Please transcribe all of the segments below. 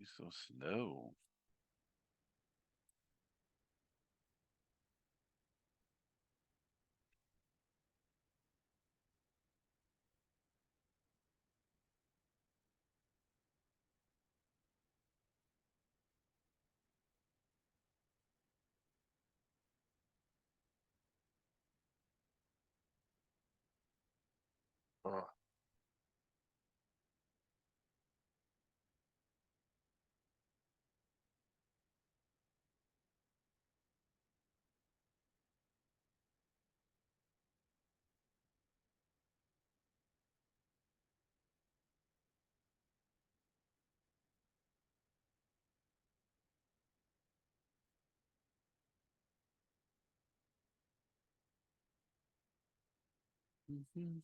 So slow. Oh. Mhm.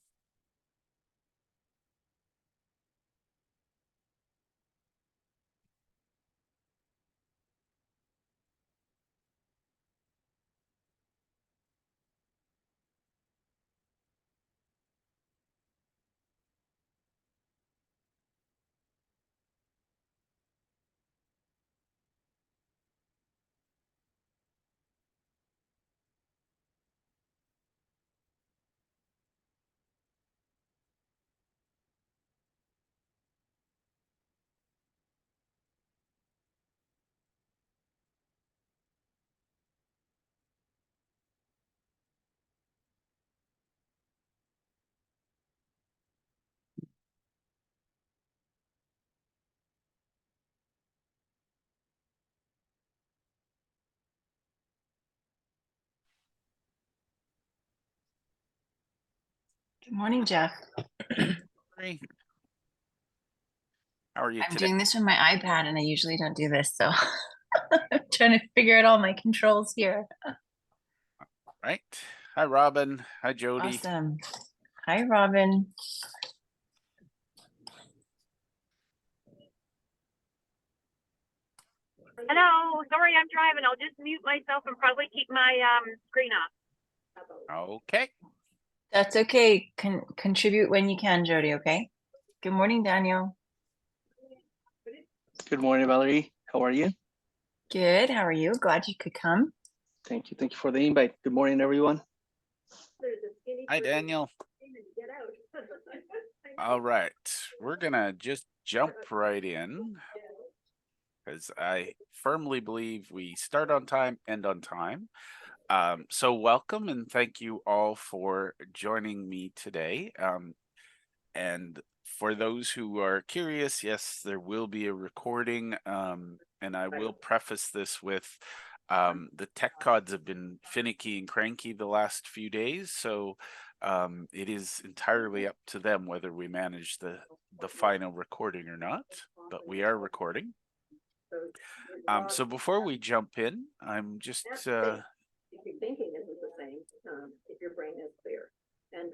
Good morning, Jeff. Hey, how are you I'm today? doing this from my iPad and I usually don't do this, so I'm trying to figure out all my controls here. Right. Hi, Robin. Hi, Jody. Awesome. Hi, Robin. Hello, sorry I'm driving. I'll just mute myself and probably keep my screen off. Okay. That's okay. Contribute when you can, Jody, okay? Good morning, Daniel. Good morning, Valerie. How are you? Good. How are you? Glad you could come. Thank you. Thank you for the invite. Good morning, everyone. Hi, Daniel. All right. We're going to just jump right in because I firmly believe we start on time, end on time. So welcome and thank you all for joining me today. And for those who are curious, yes, there will be a recording. And I will preface this with the tech cods have been finicky and cranky the last few days. So it is entirely up to them whether we manage the final recording or not. But we are recording. So before we jump in, I'm just If your thinking isn't the same, if your brain is clear.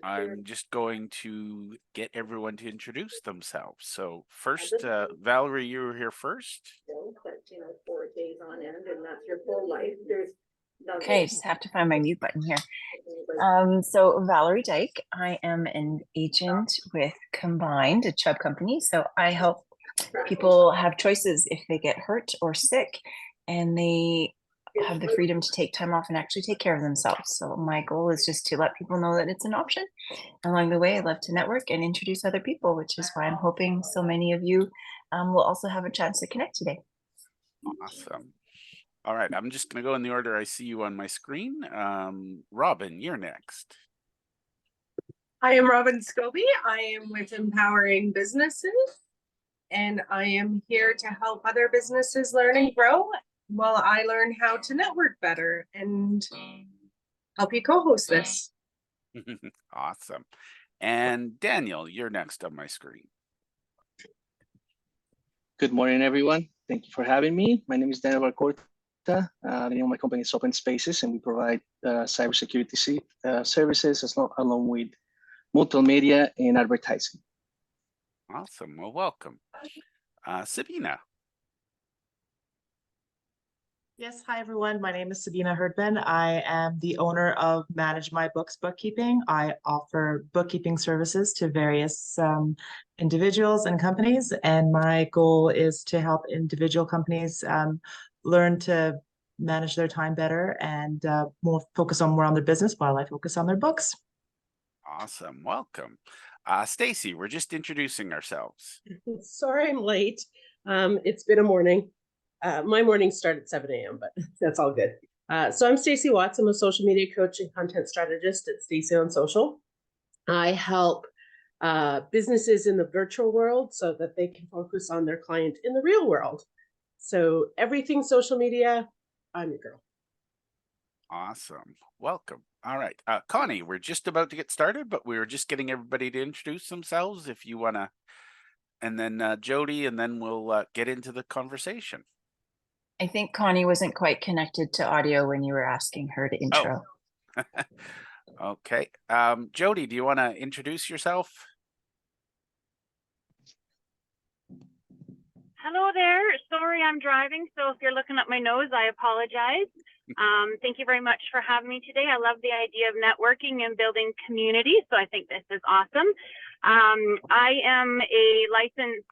I'm just going to get everyone to introduce themselves. So first, Valerie, you were here first. But 4 days on end, and that's your full life. There's Okay, just have to find my mute button here. So Valerie Dyke, I am an agent with Combined, a Chubb company. So I help people have choices if they get hurt or sick, and they have the freedom to take time off and actually take care of themselves. So my goal is just to let people know that it's an option. Along the way, I love to network and introduce other people, which is why I'm hoping so many of you will also have a chance to connect today. Awesome. All right, I'm just going to go in the order I see you on my screen. Robin, you're next. I am Robin Scobie. I am with Empowering Businesses, and I am here to help other businesses learn and grow while I learn how to network better and help you co-host this. Awesome. And Daniel, you're next on my screen. Good morning, everyone. Thank you for having me. My name is Daniel Barcorta. The name of my company is Open Spaces, and we provide cybersecurity services along with multimedia and advertising. Awesome. Well, welcome. Sabina. Yes, hi everyone. My name is Sabina Herdman. I am the owner of Manage My Books Bookkeeping. I offer bookkeeping services to various individuals and companies, and my goal is to help individual companies learn to manage their time better and focus more on their business while I focus on their books. Awesome. Welcome. Stacy, we're just introducing ourselves. Sorry I'm late. It's been a morning. My mornings start at 7 a.m., but that's all good. So I'm Stacy Watts. I'm a social media coach and content strategist at Stacy on Social. I help businesses in the virtual world so that they can focus on their client in the real world. So everything social media, I'm your girl. Awesome. Welcome. All right. Connie, we're just about to get started, but we were just getting everybody to introduce themselves if you want to. And then Jody, and then we'll get into the conversation. I think Connie wasn't quite connected to audio when you were asking her to intro. Okay. Jody, do you want to introduce yourself? Hello there. Sorry, I'm driving, so if you're looking at my nose, I apologize. Thank you very much for having me today. I love the idea of networking and building community, so I think this is awesome. I am a licensed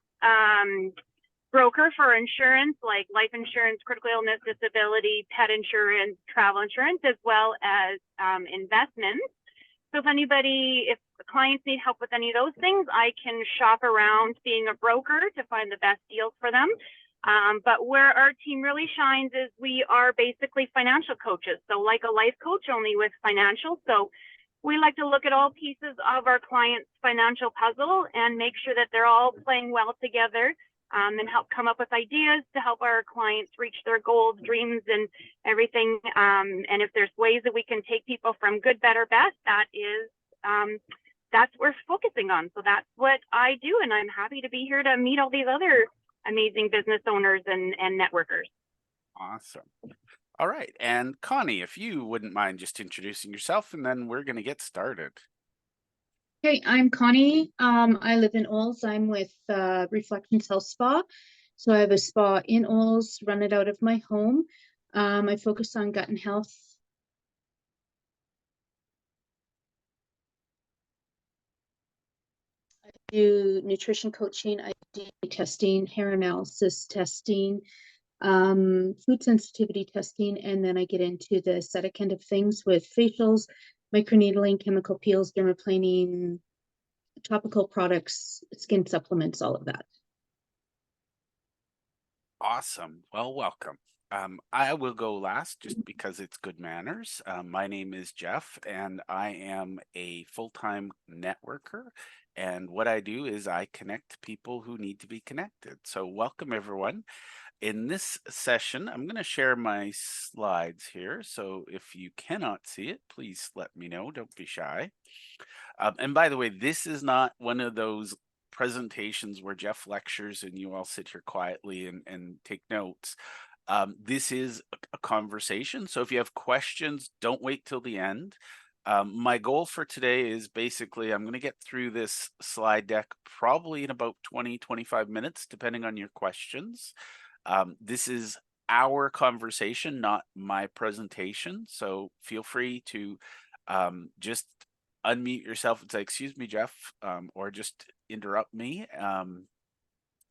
broker for insurance, like life insurance, critical illness, disability, pet insurance, travel insurance, as well as investments. So if clients need help with any of those things, I can shop around being a broker to find the best deals for them. But where our team really shines is we are basically financial coaches. So like a life coach, only with financial. So we like to look at all pieces of our client's financial puzzle and make sure that they're all playing well together, and help come up with ideas to help our clients reach their goals, dreams, and everything. And if there's ways that we can take people from good, better, best, that's what we're focusing on. So that's what I do, and I'm happy to be here to meet all these other amazing business owners and networkers. Awesome. All right. And Connie, if you wouldn't mind just introducing yourself, and then we're going to get started. Okay, I'm Connie. I live in Olds. I'm with Reflections Health Spa. So I have a spa in Olds, run it out of my home. I focus on gut and health. I do nutrition coaching, I do testing, hair analysis testing, food sensitivity testing, and then I get into the aesthetic end of things with facials, microneedling, chemical peels, dermaplaning, topical products, skin supplements, all of that. Awesome. Well, welcome. I will go last just because it's good manners. My name is Jeff, and I am a full-time networker. And what I do is I connect people who need to be connected. So welcome, everyone. In this session, I'm going to share my slides here. So if you cannot see it, please let me know. Don't be shy. And by the way, this is not one of those presentations where Jeff lectures and you all sit here quietly and take notes. This is a conversation. So if you have questions, don't wait till the end. My goal for today is basically I'm going to get through this slide deck probably in about 20-25 minutes, depending on your questions. This is our conversation, not my presentation. So feel free to just unmute yourself and say, excuse me, Jeff, or just interrupt me.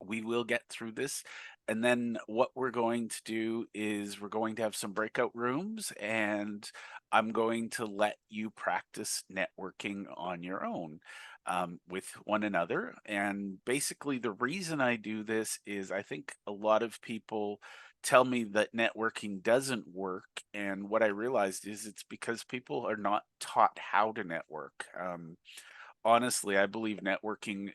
We will get through this. And then what we're going to do is we're going to have some breakout rooms, and I'm going to let you practice networking on your own with one another. And basically the reason I do this is I think a lot of people tell me that networking doesn't work. And what I realized is it's because people are not taught how to network. Honestly, I believe networking,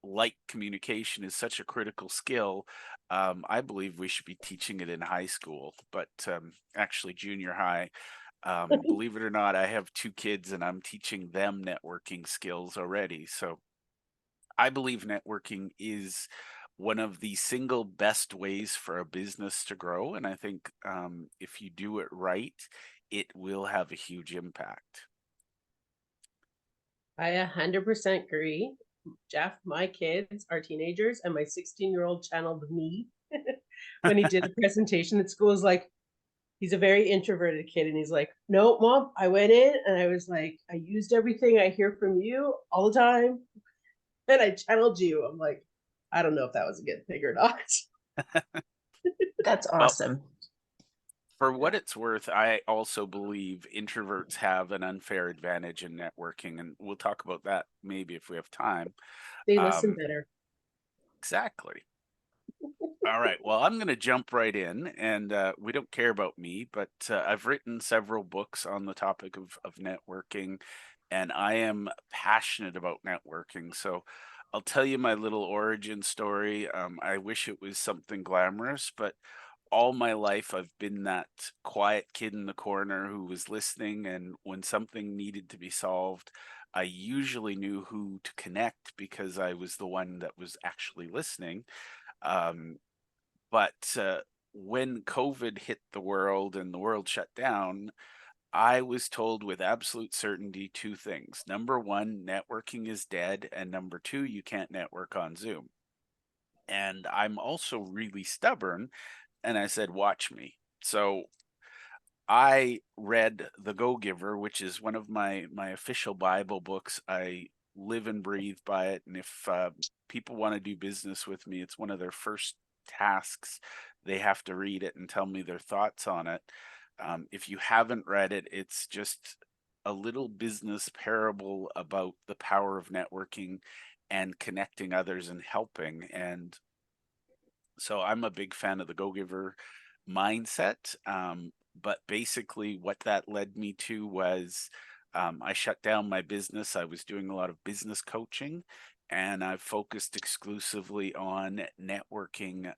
like communication, is such a critical skill. I believe we should be teaching it in high school, but actually junior high. Believe it or not, I have 2 kids and I'm teaching them networking skills already. So I believe networking is one of the single best ways for a business to grow. And I think if you do it right, it will have a huge impact. I 100% agree. Jeff, my kids are teenagers, and my 16-year-old channeled me when he did a presentation at school. Is like, He's a very introverted kid, and he's like, "No, Mom, I went in and I was like, I used everything I hear from you all the time, and I channeled you." I'm like, I don't know if that was a good thing or not. That's Well, awesome. for what it's worth, I also believe introverts have an unfair advantage in networking, and we'll talk about that maybe if we have time. They listen Um, better. exactly. All right. Well, I'm going to jump right in, and we don't care about me, but I've written several books on the topic of networking, and I am passionate about networking. So I'll tell you my little origin story. I wish it was something glamorous, but all my life I've been that quiet kid in the corner who was listening, and when something needed to be solved, I usually knew who to connect because I was the one that was actually listening. Um, but when COVID hit the world and the world shut down, I was told with absolute certainty two things. Number one, networking is dead. And number two, you can't network on Zoom. And I'm also really stubborn. And I said, watch me. So I read The Go Giver, which is one of my official Bible books. I live and breathe by it. And if people want to do business with me, it's one of their first tasks. They have to read it and tell me their thoughts on it. If you haven't read it, it's just a little business parable about the power of networking and connecting others and helping. And so I'm a big fan of the Go Giver mindset. But basically, what that led me to was I shut down my business. I was doing a lot of business coaching, and I've focused exclusively on networking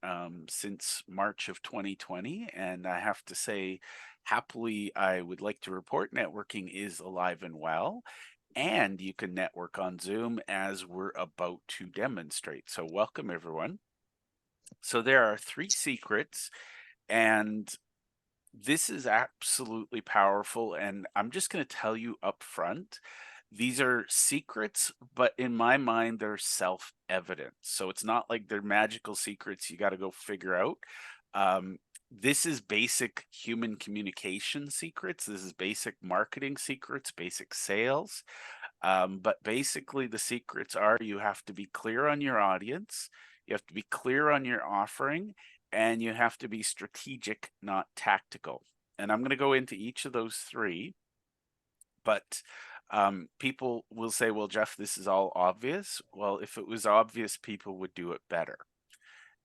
since March of 2020. And I have to say, happily, I would like to report networking is alive and well. And you can network on Zoom as we're about to demonstrate. So, welcome everyone. So there are three secrets, and this is absolutely powerful. And I'm just going to tell you up front, these are secrets, but in my mind, they're self-evident. So it's not like they're magical secrets you got to go figure out. This is basic human communication secrets. This is basic marketing secrets, basic sales. But basically, the secrets are you have to be clear on your audience, you have to be clear on your offering, and you have to be strategic, not tactical. And I'm going to go into each of those three. But people will say, well, Jeff, this is all obvious. Well, if it was obvious, people would do it better.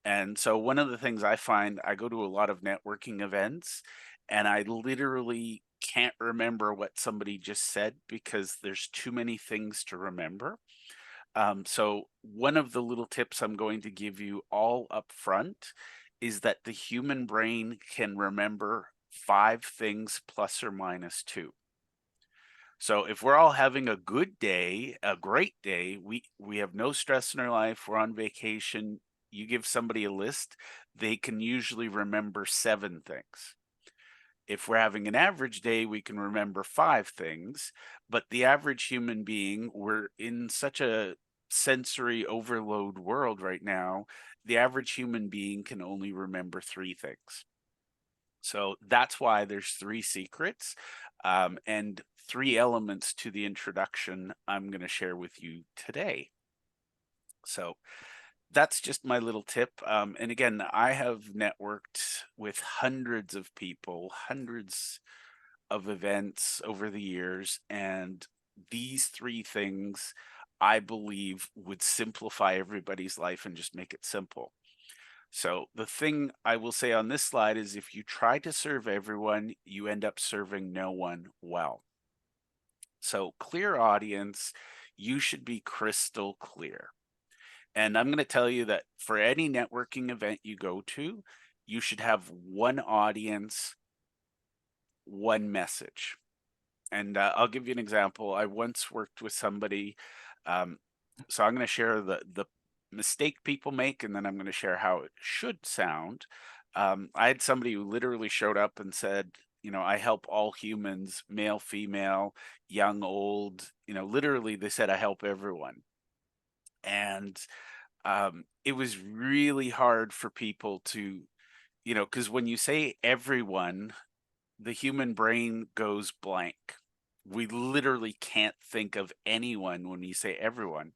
And so one of the things I find, I go to a lot of networking events and I literally can't remember what somebody just said because there's too many things to remember. So one of the little tips I'm going to give you all up front is that the human brain can remember 5 things plus or minus 2. So if we're all having a good day, a great day, we have no stress in our life, we're on vacation, you give somebody a list, they can usually remember 7 things. If we're having an average day, we can remember 5 things, but the average human being, we're in such a sensory overload world right now, the average human being can only remember 3 things. So that's why there's 3 secrets and 3 elements to the introduction I'm going to share with you today. So that's just my little tip. And again, I have networked with hundreds of people, hundreds of events over the years, and these 3 things I believe would simplify everybody's life and just make it simple. So the thing I will say on this slide is if you try to serve everyone, you end up serving no one well. So clear audience, you should be crystal clear. And I'm going to tell you that for any networking event you go to, you should have one audience, one message. And I'll give you an example. I once worked with somebody. So I'm going to share the mistake people make, and then I'm going to share how it should sound. I had somebody who literally showed up and said, I help all humans, male, female, young, old, literally they said, I help everyone. And it was really hard for people to, because when you say everyone, the human brain goes blank. We literally can't think of anyone when you say everyone.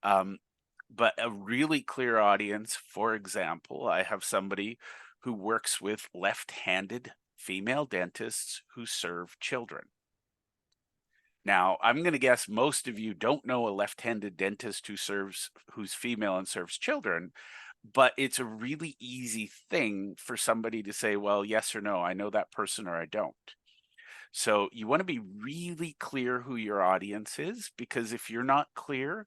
But a really clear audience, for example, I have somebody who works with left-handed female dentists who serve children. Now, I'm going to guess most of you don't know a left-handed dentist who's female and serves children, but it's a really easy thing for somebody to say, well, yes or no, I know that person or I don't. So you want to be really clear who your audience is, because if you're not clear,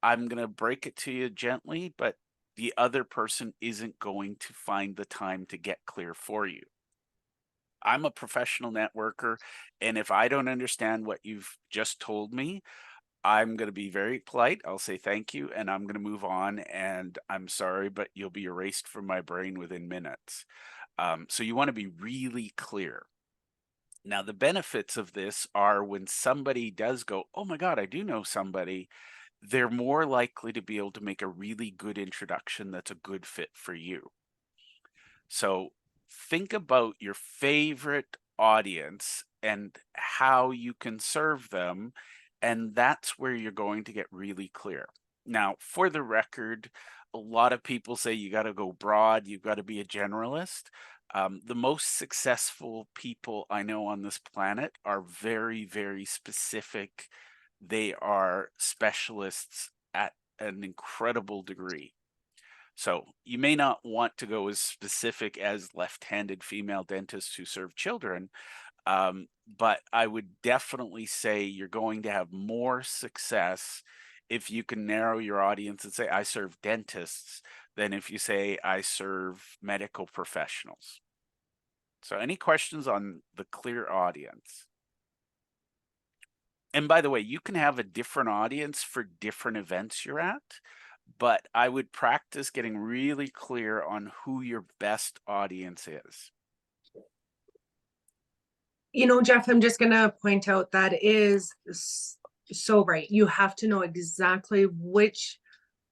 I'm going to break it to you gently, but the other person isn't going to find the time to get clear for you. I'm a professional networker, and if I don't understand what you've just told me, I'm going to be very polite. I'll say thank you, and I'm going to move on, and I'm sorry, but you'll be erased from my brain within minutes. So you want to be really clear. Now, the benefits of this are when somebody does go, oh my God, I do know somebody, they're more likely to be able to make a really good introduction that's a good fit for you. So think about your favorite audience and how you can serve them, and that's where you're going to get really clear. Now, for the record, a lot of people say you got to go broad, you've got to be a generalist. The most successful people I know on this planet are very, very specific. They are specialists at an incredible degree. So you may not want to go as specific as left-handed female dentists who serve children, but I would definitely say you're going to have more success if you can narrow your audience and say, I serve dentists, than if you say, I serve medical professionals. So any questions on the clear audience? And by the way, you can have a different audience for different events you're at, but I would practice getting really clear on who your best audience is. You know, Jeff, I'm just gonna point out that is so right. You have to know exactly which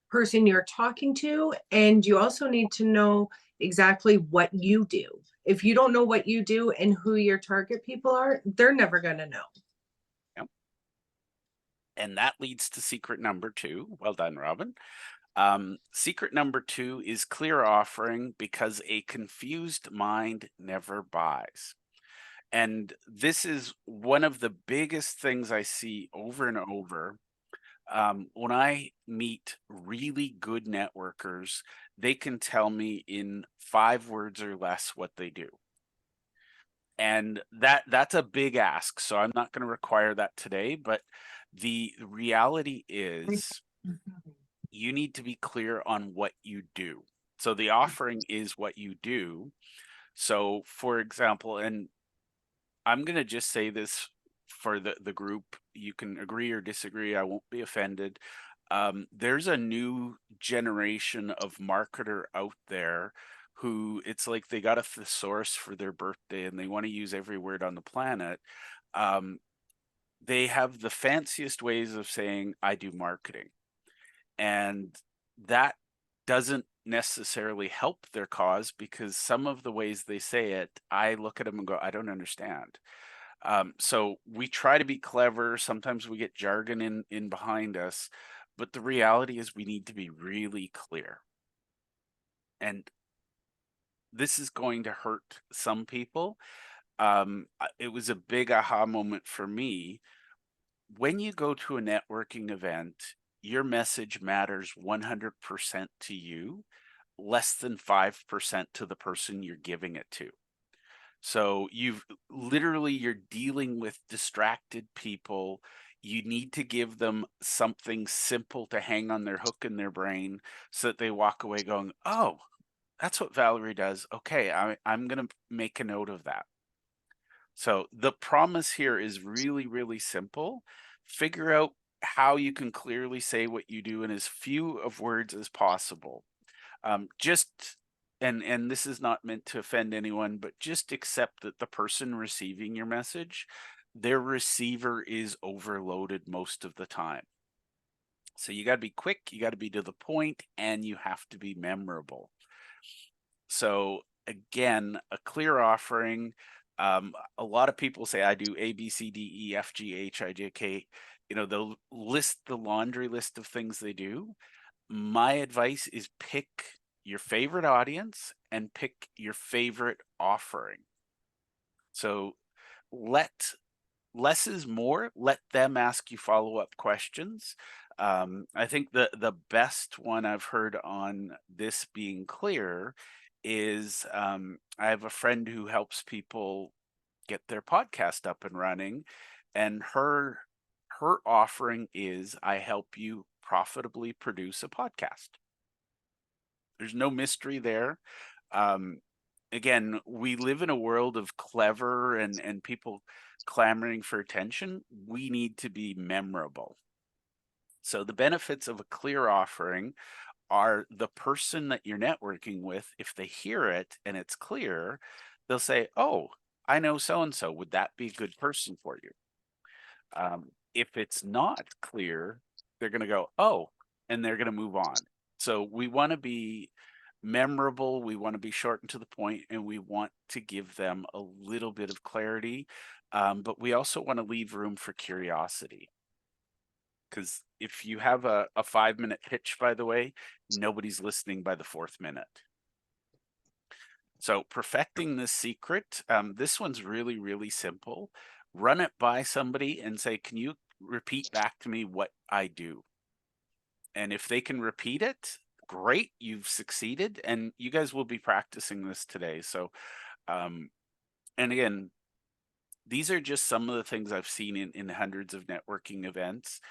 person you're talking to, and you also need to know exactly what you do. If you don't know what you do and who your target people are, they're never gonna know. Yep. And that leads to secret number 2. Well done, Robin. Secret number 2 is clear offering, because a confused mind never buys. And this is one of the biggest things I see over and over. When I meet really good networkers, they can tell me in 5 words or less what they do. And that's a big ask. So I'm not going to require that today, but the reality is you need to be clear on what you do. So the offering is what you do. So for example, and I'm going to just say this for the group, you can agree or disagree, I won't be offended. There's a new generation of marketer out there who, it's like they got a thesaurus for their birthday and they want to use every word on the planet. They have the fanciest ways of saying, I do marketing. And that doesn't necessarily help their cause, because some of the ways they say it, I look at them and go, I don't understand. So we try to be clever. Sometimes we get jargon in behind us, but the reality is we need to be really clear. And this is going to hurt some people. It was a big aha moment for me. When you go to a networking event, your message matters 100% to you, less than 5% to the person you're giving it to. So you're dealing with distracted people. You need to give them something simple to hang on their hook in their brain so that they walk away going, oh, that's what Valerie does. Okay, I'm going to make a note of that. So the promise here is really, really simple. Figure out how you can clearly say what you do in as few of words as possible. And this is not meant to offend anyone, but just accept that the person receiving your message, their receiver is overloaded most of the time. So you got to be quick, you got to be to the point, and you have to be memorable. So again, a clear offering, A lot of people say I do A, B, C, D, E, F, G, H, I, J, K. You know, they'll list the laundry list of things they do. My advice is pick your favorite audience and pick your favorite offering. So less is more. Let them ask you follow-up questions. I think the best one I've heard on this being clear is I have a friend who helps people get their podcast up and running, and her offering is I help you profitably produce a podcast. There's no mystery there. Again, we live in a world of clever and people clamoring for attention. We need to be memorable. So the benefits of a clear offering are the person that you're networking with, if they hear it and it's clear, they'll say, oh, I know so-and-so. Would that be a good person for you? If it's not clear, they're going to go, oh, and they're going to move on. So we want to be memorable, we want to be short and to the point, and we want to give them a little bit of clarity, but we also want to leave room for curiosity. Because if you have a 5-minute pitch, by the way, nobody's listening by the 4th minute. So perfecting this secret, this one's really, really simple. Run it by somebody and say, can you repeat back to me what I do? And if they can repeat it, great, you've succeeded, and you guys will be practicing this today. So, and again, these are just some of the things I've seen in hundreds of networking events.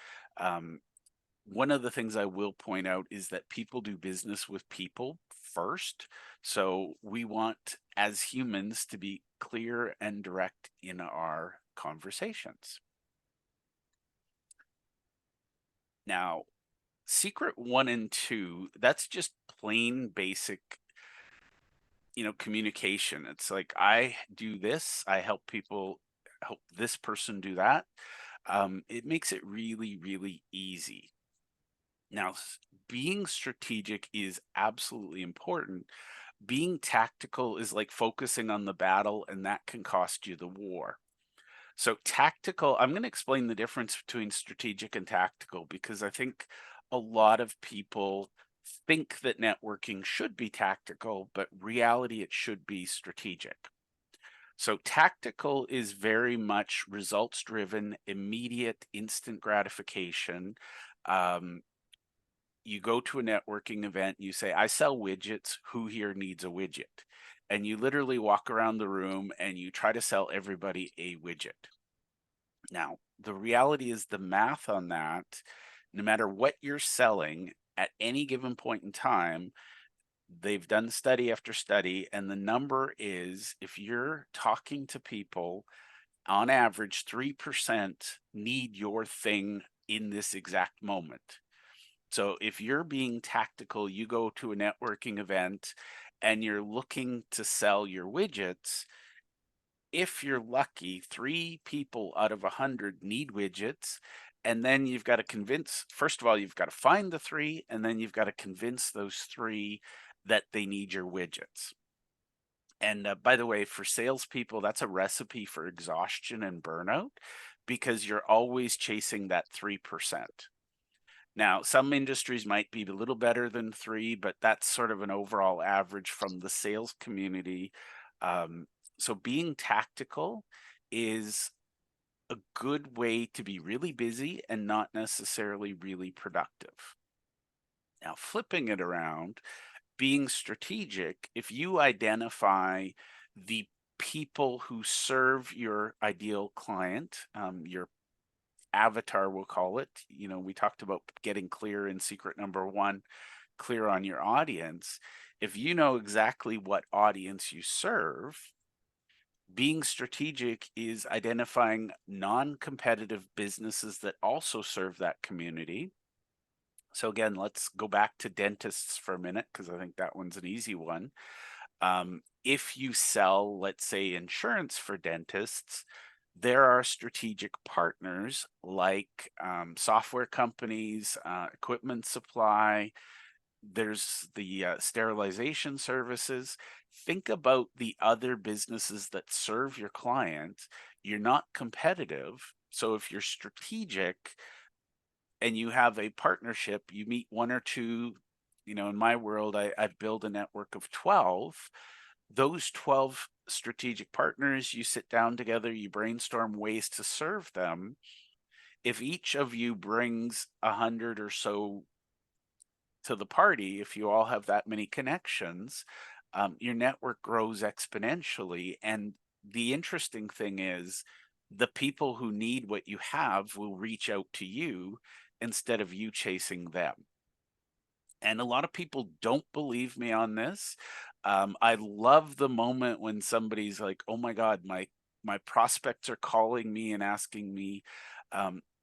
One of the things I will point out is that people do business with people first. So we want, as humans, to be clear and direct in our conversations. Now, secret 1 and 2, that's just plain basic, communication. It's like, I do this, I help people, help this person do that. It makes it really, really easy. Now, being strategic is absolutely important. Being tactical is like focusing on the battle, and that can cost you the war. So tactical, I'm going to explain the difference between strategic and tactical, because I think a lot of people think that networking should be tactical, but reality, it should be strategic. So tactical is very much results driven, immediate, instant gratification. You go to a networking event, you say, I sell widgets, who here needs a widget? And you literally walk around the room and you try to sell everybody a widget. Now, the reality is the math on that, no matter what you're selling at any given point in time, they've done study after study, and the number is, if you're talking to people, on average, 3% need your thing in this exact moment. So if you're being tactical, you go to a networking event and you're looking to sell your widgets, if you're lucky, 3 people out of 100 need widgets. And then you've got to convince, first of all, you've got to find the 3, and then you've got to convince those 3 that they need your widgets. And by the way, for salespeople, that's a recipe for exhaustion and burnout, because you're always chasing that 3%. Now, some industries might be a little better than 3, but that's sort of an overall average from the sales community. So being tactical is a good way to be really busy and not necessarily really productive. Now, flipping it around, being strategic, if you identify the people who serve your ideal client, your avatar, we'll call it, we talked about getting clear in secret number 1, clear on your audience. If you know exactly what audience you serve, being strategic is identifying non-competitive businesses that also serve that community. So again, let's go back to dentists for a minute, because I think that one's an easy one. If you sell, let's say, insurance for dentists, there are strategic partners like software companies, equipment supply, there's the sterilization services. Think about the other businesses that serve your client. You're not competitive. So if you're strategic and you have a partnership, you meet one or two, in my world, I've built a network of 12. Those 12 strategic partners, you sit down together, you brainstorm ways to serve them. If each of you brings 100 or so to the party, if you all have that many connections, your network grows exponentially. And the interesting thing is, the people who need what you have will reach out to you instead of you chasing them. And a lot of people don't believe me on this. I love the moment when somebody's like, "Oh my God, my prospects are calling me and asking me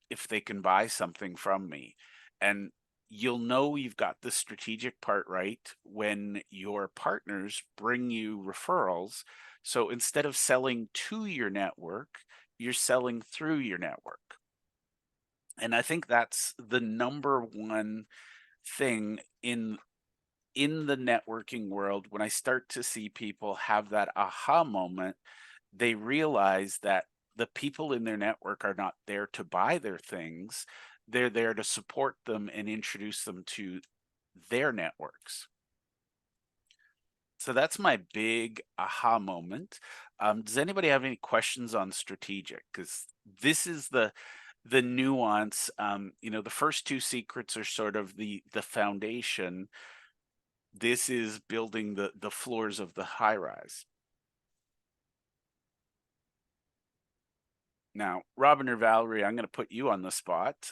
if they can buy something from me." And you'll know you've got the strategic part right when your partners bring you referrals. So instead of selling to your network, you're selling through your network. And I think that's the number one thing in the networking world. When I start to see people have that aha moment, they realize that the people in their network are not there to buy their things. They're there to support them and introduce them to their networks. So that's my big aha moment. Does anybody have any questions on strategic? Because this is the nuance. The first two secrets are sort of the foundation. This is building the floors of the high rise. Now, Robin or Valerie, I'm going to put you on the spot.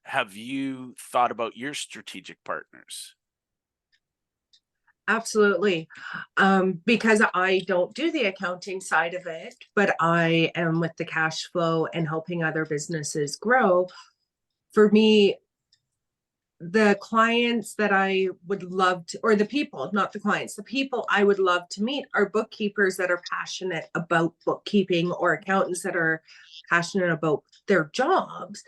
Have you thought about your strategic partners? Absolutely. Because I don't do the accounting side of it, but I am with the cash flow and helping other businesses grow. For me, the clients that I would love to, or the people, not the clients, the people I would love to meet are bookkeepers that are passionate about bookkeeping, or accountants that are passionate about their jobs.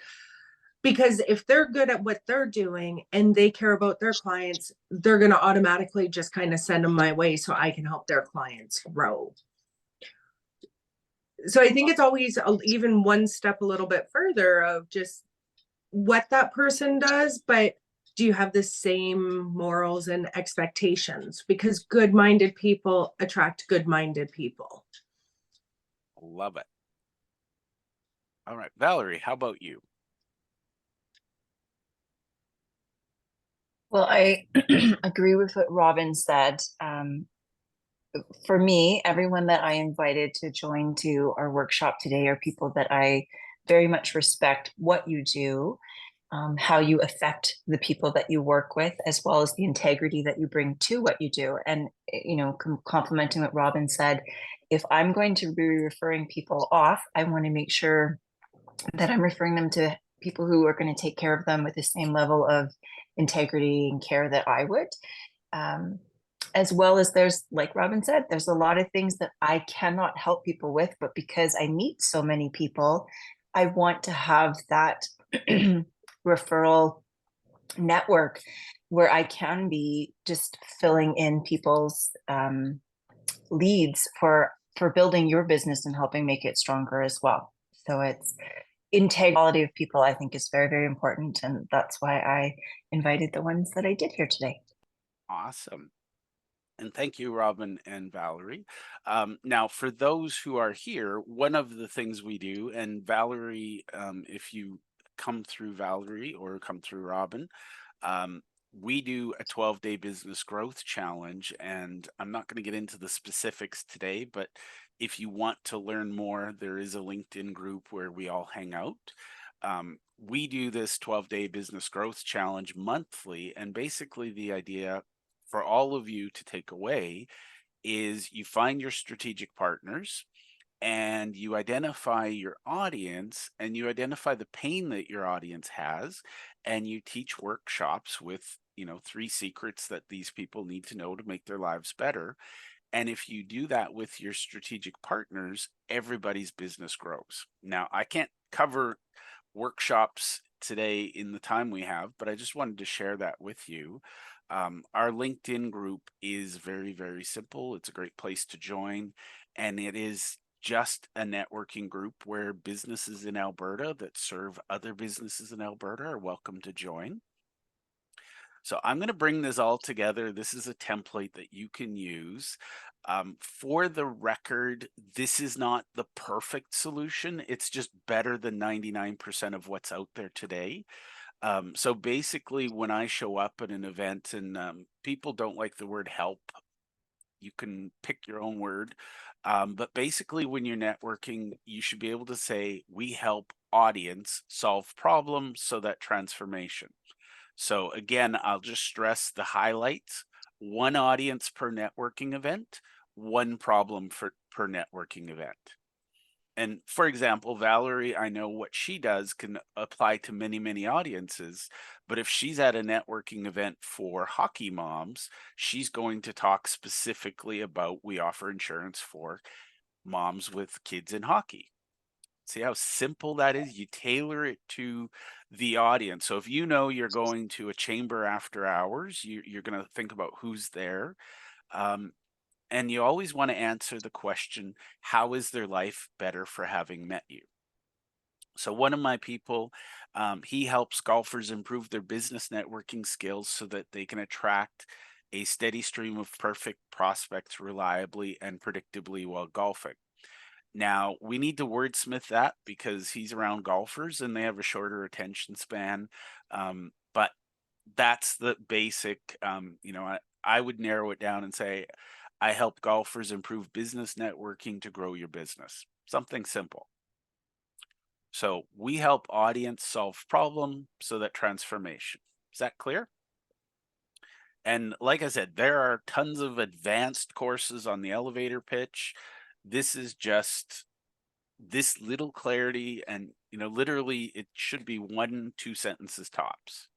Because if they're good at what they're doing and they care about their clients, they're going to automatically just kind of send them my way so I can help their clients grow. So I think it's always even one step a little bit further of just what that person does, but do you have the same morals and expectations? Because good-minded people attract good-minded people. Love it. All right, Valerie, how about you? Well, I agree with what Robin said. For me, everyone that I invited to join to our workshop today are people that I very much respect what you do, how you affect the people that you work with, as well as the integrity that you bring to what you do. And, complimenting what Robin said, if I'm going to be referring people off, I want to make sure that I'm referring them to people who are going to take care of them with the same level of integrity and care that I would. As well as there's, like Robin said, there's a lot of things that I cannot help people with, but because I meet so many people, I want to have that referral network where I can be just filling in people's leads for building your business and helping make it stronger as well. So it's integrity of people, I think, is very, very important. And that's why I invited the ones that I did here today. Awesome. And thank you, Robin and Valerie. Now, for those who are here, one of the things we do, and Valerie, if you come through Valerie or come through Robin, we do a 12-day business growth challenge. And I'm not going to get into the specifics today, but if you want to learn more, there is a LinkedIn group where we all hang out. We do this 12-day business growth challenge monthly. And basically the idea for all of you to take away is you find your strategic partners and you identify your audience and you identify the pain that your audience has, and you teach workshops with 3 secrets that these people need to know to make their lives better. And if you do that with your strategic partners, everybody's business grows. Now, I can't cover workshops today in the time we have, but I just wanted to share that with you. Our LinkedIn group is very, very simple. It's a great place to join, and it is just a networking group where businesses in Alberta that serve other businesses in Alberta are welcome to join. So I'm going to bring this all together. This is a template that you can use. For the record, this is not the perfect solution. It's just better than 99% of what's out there today. So basically, when I show up at an event and people don't like the word help, you can pick your own word. But basically, when you're networking, you should be able to say, we help audience solve problems so that transformation. So again, I'll just stress the highlights: one audience per networking event, one problem per networking event. And for example, Valerie, I know what she does can apply to many, many audiences, but if she's at a networking event for hockey moms, she's going to talk specifically about we offer insurance for moms with kids in hockey. See how simple that is? You tailor it to the audience. So if you know you're going to a chamber after hours, you're going to think about who's there. And you always want to answer the question, how is their life better for having met you? So one of my people, he helps golfers improve their business networking skills so that they can attract a steady stream of perfect prospects reliably and predictably while golfing. Now, we need to wordsmith that because he's around golfers and they have a shorter attention span. But that's the basic, I would narrow it down and say, I help golfers improve business networking to grow your business. Something simple. So we help audience solve problem so that transformation. Is that clear? And like I said, there are tons of advanced courses on the elevator pitch. This is just this little clarity, and literally it should be 1-2 sentences tops.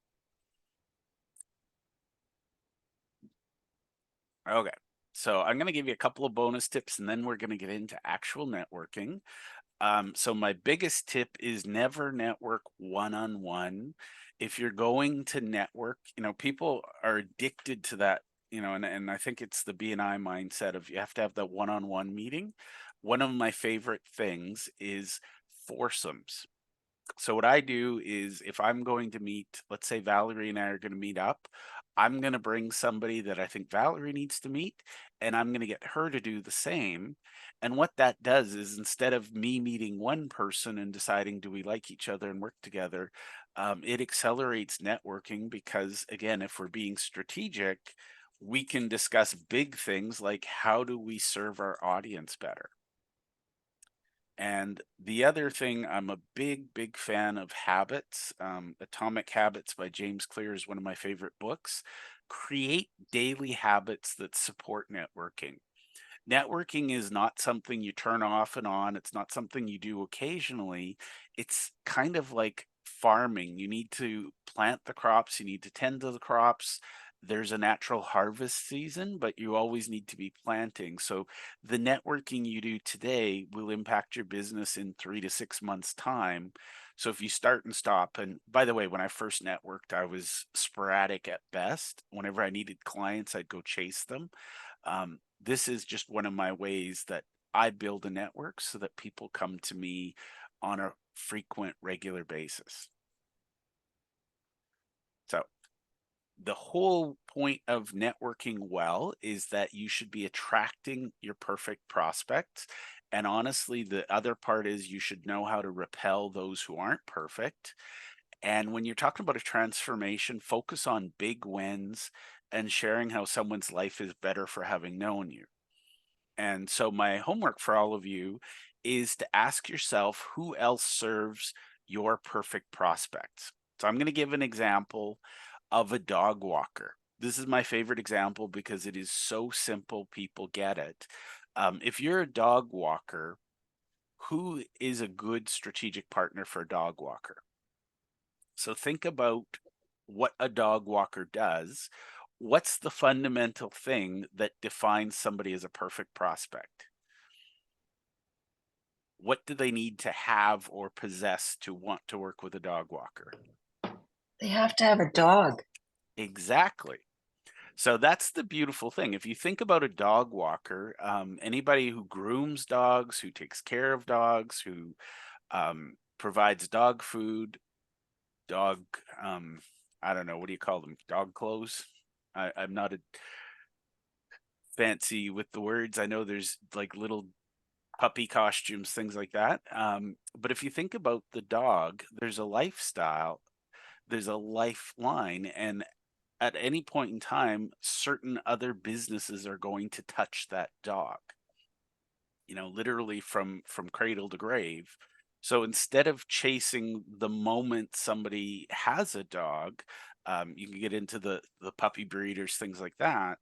Okay, so I'm going to give you a couple of bonus tips and then we're going to get into actual networking. So my biggest tip is never network one-on-one. If you're going to network, people are addicted to that, and I think it's the BNI mindset of you have to have that one-on-one meeting. One of my favorite things is foursomes. So what I do is if I'm going to meet, let's say Valerie and I are going to meet up, I'm going to bring somebody that I think Valerie needs to meet, and I'm going to get her to do the same. And what that does is instead of me meeting one person and deciding, do we like each other and work together, it accelerates networking because, again, if we're being strategic, we can discuss big things like how do we serve our audience better. And the other thing, I'm a big, big fan of habits. Atomic Habits by James Clear is one of my favorite books. Create daily habits that support networking. Networking is not something you turn off and on. It's not something you do occasionally. It's kind of like farming. You need to plant the crops, you need to tend to the crops. There's a natural harvest season, but you always need to be planting. So the networking you do today will impact your business in 3 to 6 months' time. So if you start and stop, and by the way, when I first networked, I was sporadic at best. Whenever I needed clients, I'd go chase them. This is just one of my ways that I build a network so that people come to me on a frequent, regular basis. So the whole point of networking well is that you should be attracting your perfect prospects. And honestly, the other part is you should know how to repel those who aren't perfect. And when you're talking about a transformation, focus on big wins and sharing how someone's life is better for having known you. And so my homework for all of you is to ask yourself who else serves your perfect prospects. So I'm going to give an example of a dog walker. This is my favorite example because it is so simple, people get it. If you're a dog walker, who is a good strategic partner for a dog walker? So think about what a dog walker does. What's the fundamental thing that defines somebody as a perfect prospect? what do they need to have or possess to want to work with a dog walker? They have to have a dog. Exactly. So that's the beautiful thing. If you think about a dog walker, anybody who grooms dogs, who takes care of dogs, who provides dog food, dog, I don't know, what do you call them? Dog clothes? I'm not a fancy with the words. I know there's like little puppy costumes, things like that. But if you think about the dog, there's a lifestyle, there's a lifeline, and at any point in time, certain other businesses are going to touch that dog, you know, literally from cradle to grave. So instead of chasing the moment somebody has a dog, you can get into the puppy breeders, things like that.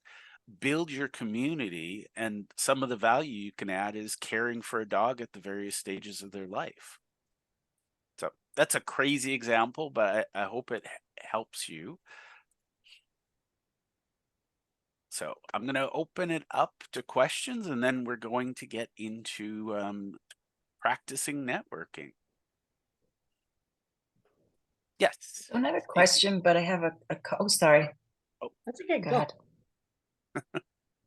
Build your community, and some of the value you can add is caring for a dog at the various stages of their life. So that's a crazy example, but I hope it helps you. So I'm going to open it up to questions, and then we're going to get into practicing networking. Yes. I don't have a question, but I have oh, sorry. That's okay. Go Go. ahead.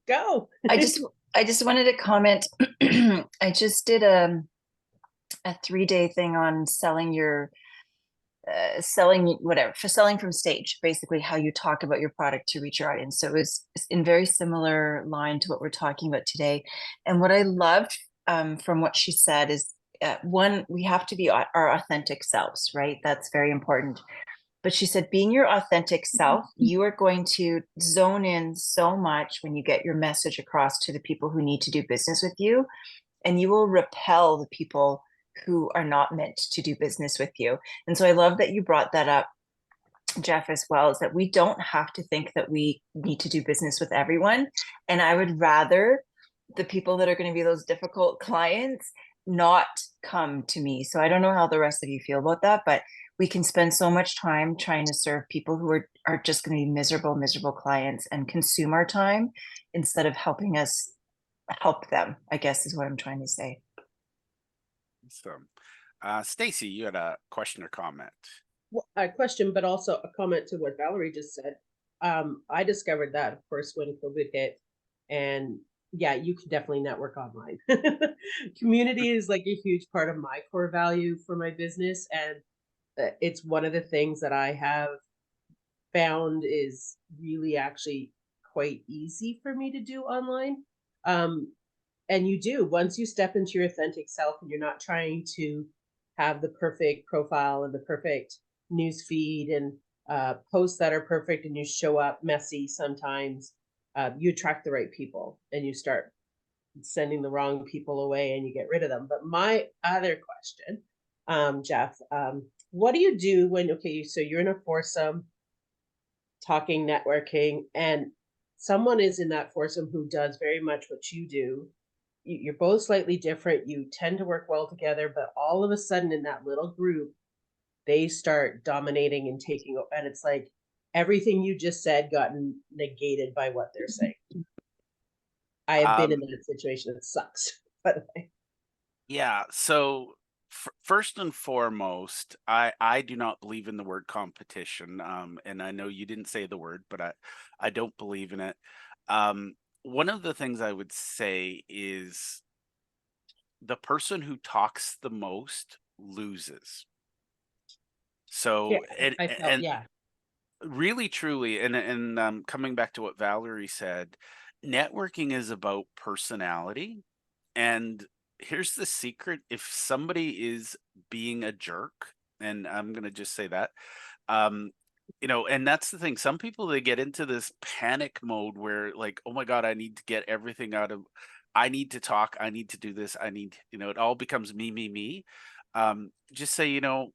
Go. I just wanted to comment. I just did a 3-day thing on selling your selling whatever, for selling from stage, basically how you talk about your product to reach your audience. So it's in very similar line to what we're talking about today. And what I loved from what she said is, one, we have to be our authentic selves, right? That's very important. But she said, being your authentic self, you are going to zone in so much when you get your message across to the people who need to do business with you, and you will repel the people who are not meant to do business with you. And so I love that you brought that up, Jeff, as well, is that we don't have to think that we need to do business with everyone. And I would rather the people that are going to be those difficult clients not come to me. So I don't know how the rest of you feel about that, but we can spend so much time trying to serve people who are just going to be miserable clients and consume our time instead of helping us help them, I guess is what I'm trying to say. So, Stacy, you had a question or comment? Well, a question, but also a comment to what Valerie just said. I discovered that, of course, when COVID hit, and yeah, you can definitely network online. Community is like a huge part of my core value for my business, and it's one of the things that I have found is really actually quite easy for me to do online. And you do, once you step into your authentic self and you're not trying to have the perfect profile and the perfect news feed and posts that are perfect, and you show up messy sometimes, you attract the right people and you start sending the wrong people away and you get rid of them. But my other question, Jeff, what do you do when, okay, so you're in a foursome talking networking, and someone is in that foursome who does very much what you do? You're both slightly different. You tend to work well together, but all of a sudden in that little group, they start dominating and taking over. And it's like everything you just said got negated by what they're saying. I have been in that situation. It sucks, by the way. Yeah. So first and foremost, I do not believe in the word competition. And I know you didn't say the word, but I don't believe in it. One of the things I would say is the person who talks the most loses. So, yeah, really, truly, and coming back to what Valerie said, networking is about personality. And here's the secret: if somebody is being a jerk, and I'm gonna just say that, you know, and that's the thing. Some people, they get into this panic mode where, like, oh my God, I need to get everything out of, I need to talk, I need to do this, I need, you know, it all becomes me. Just say, you know,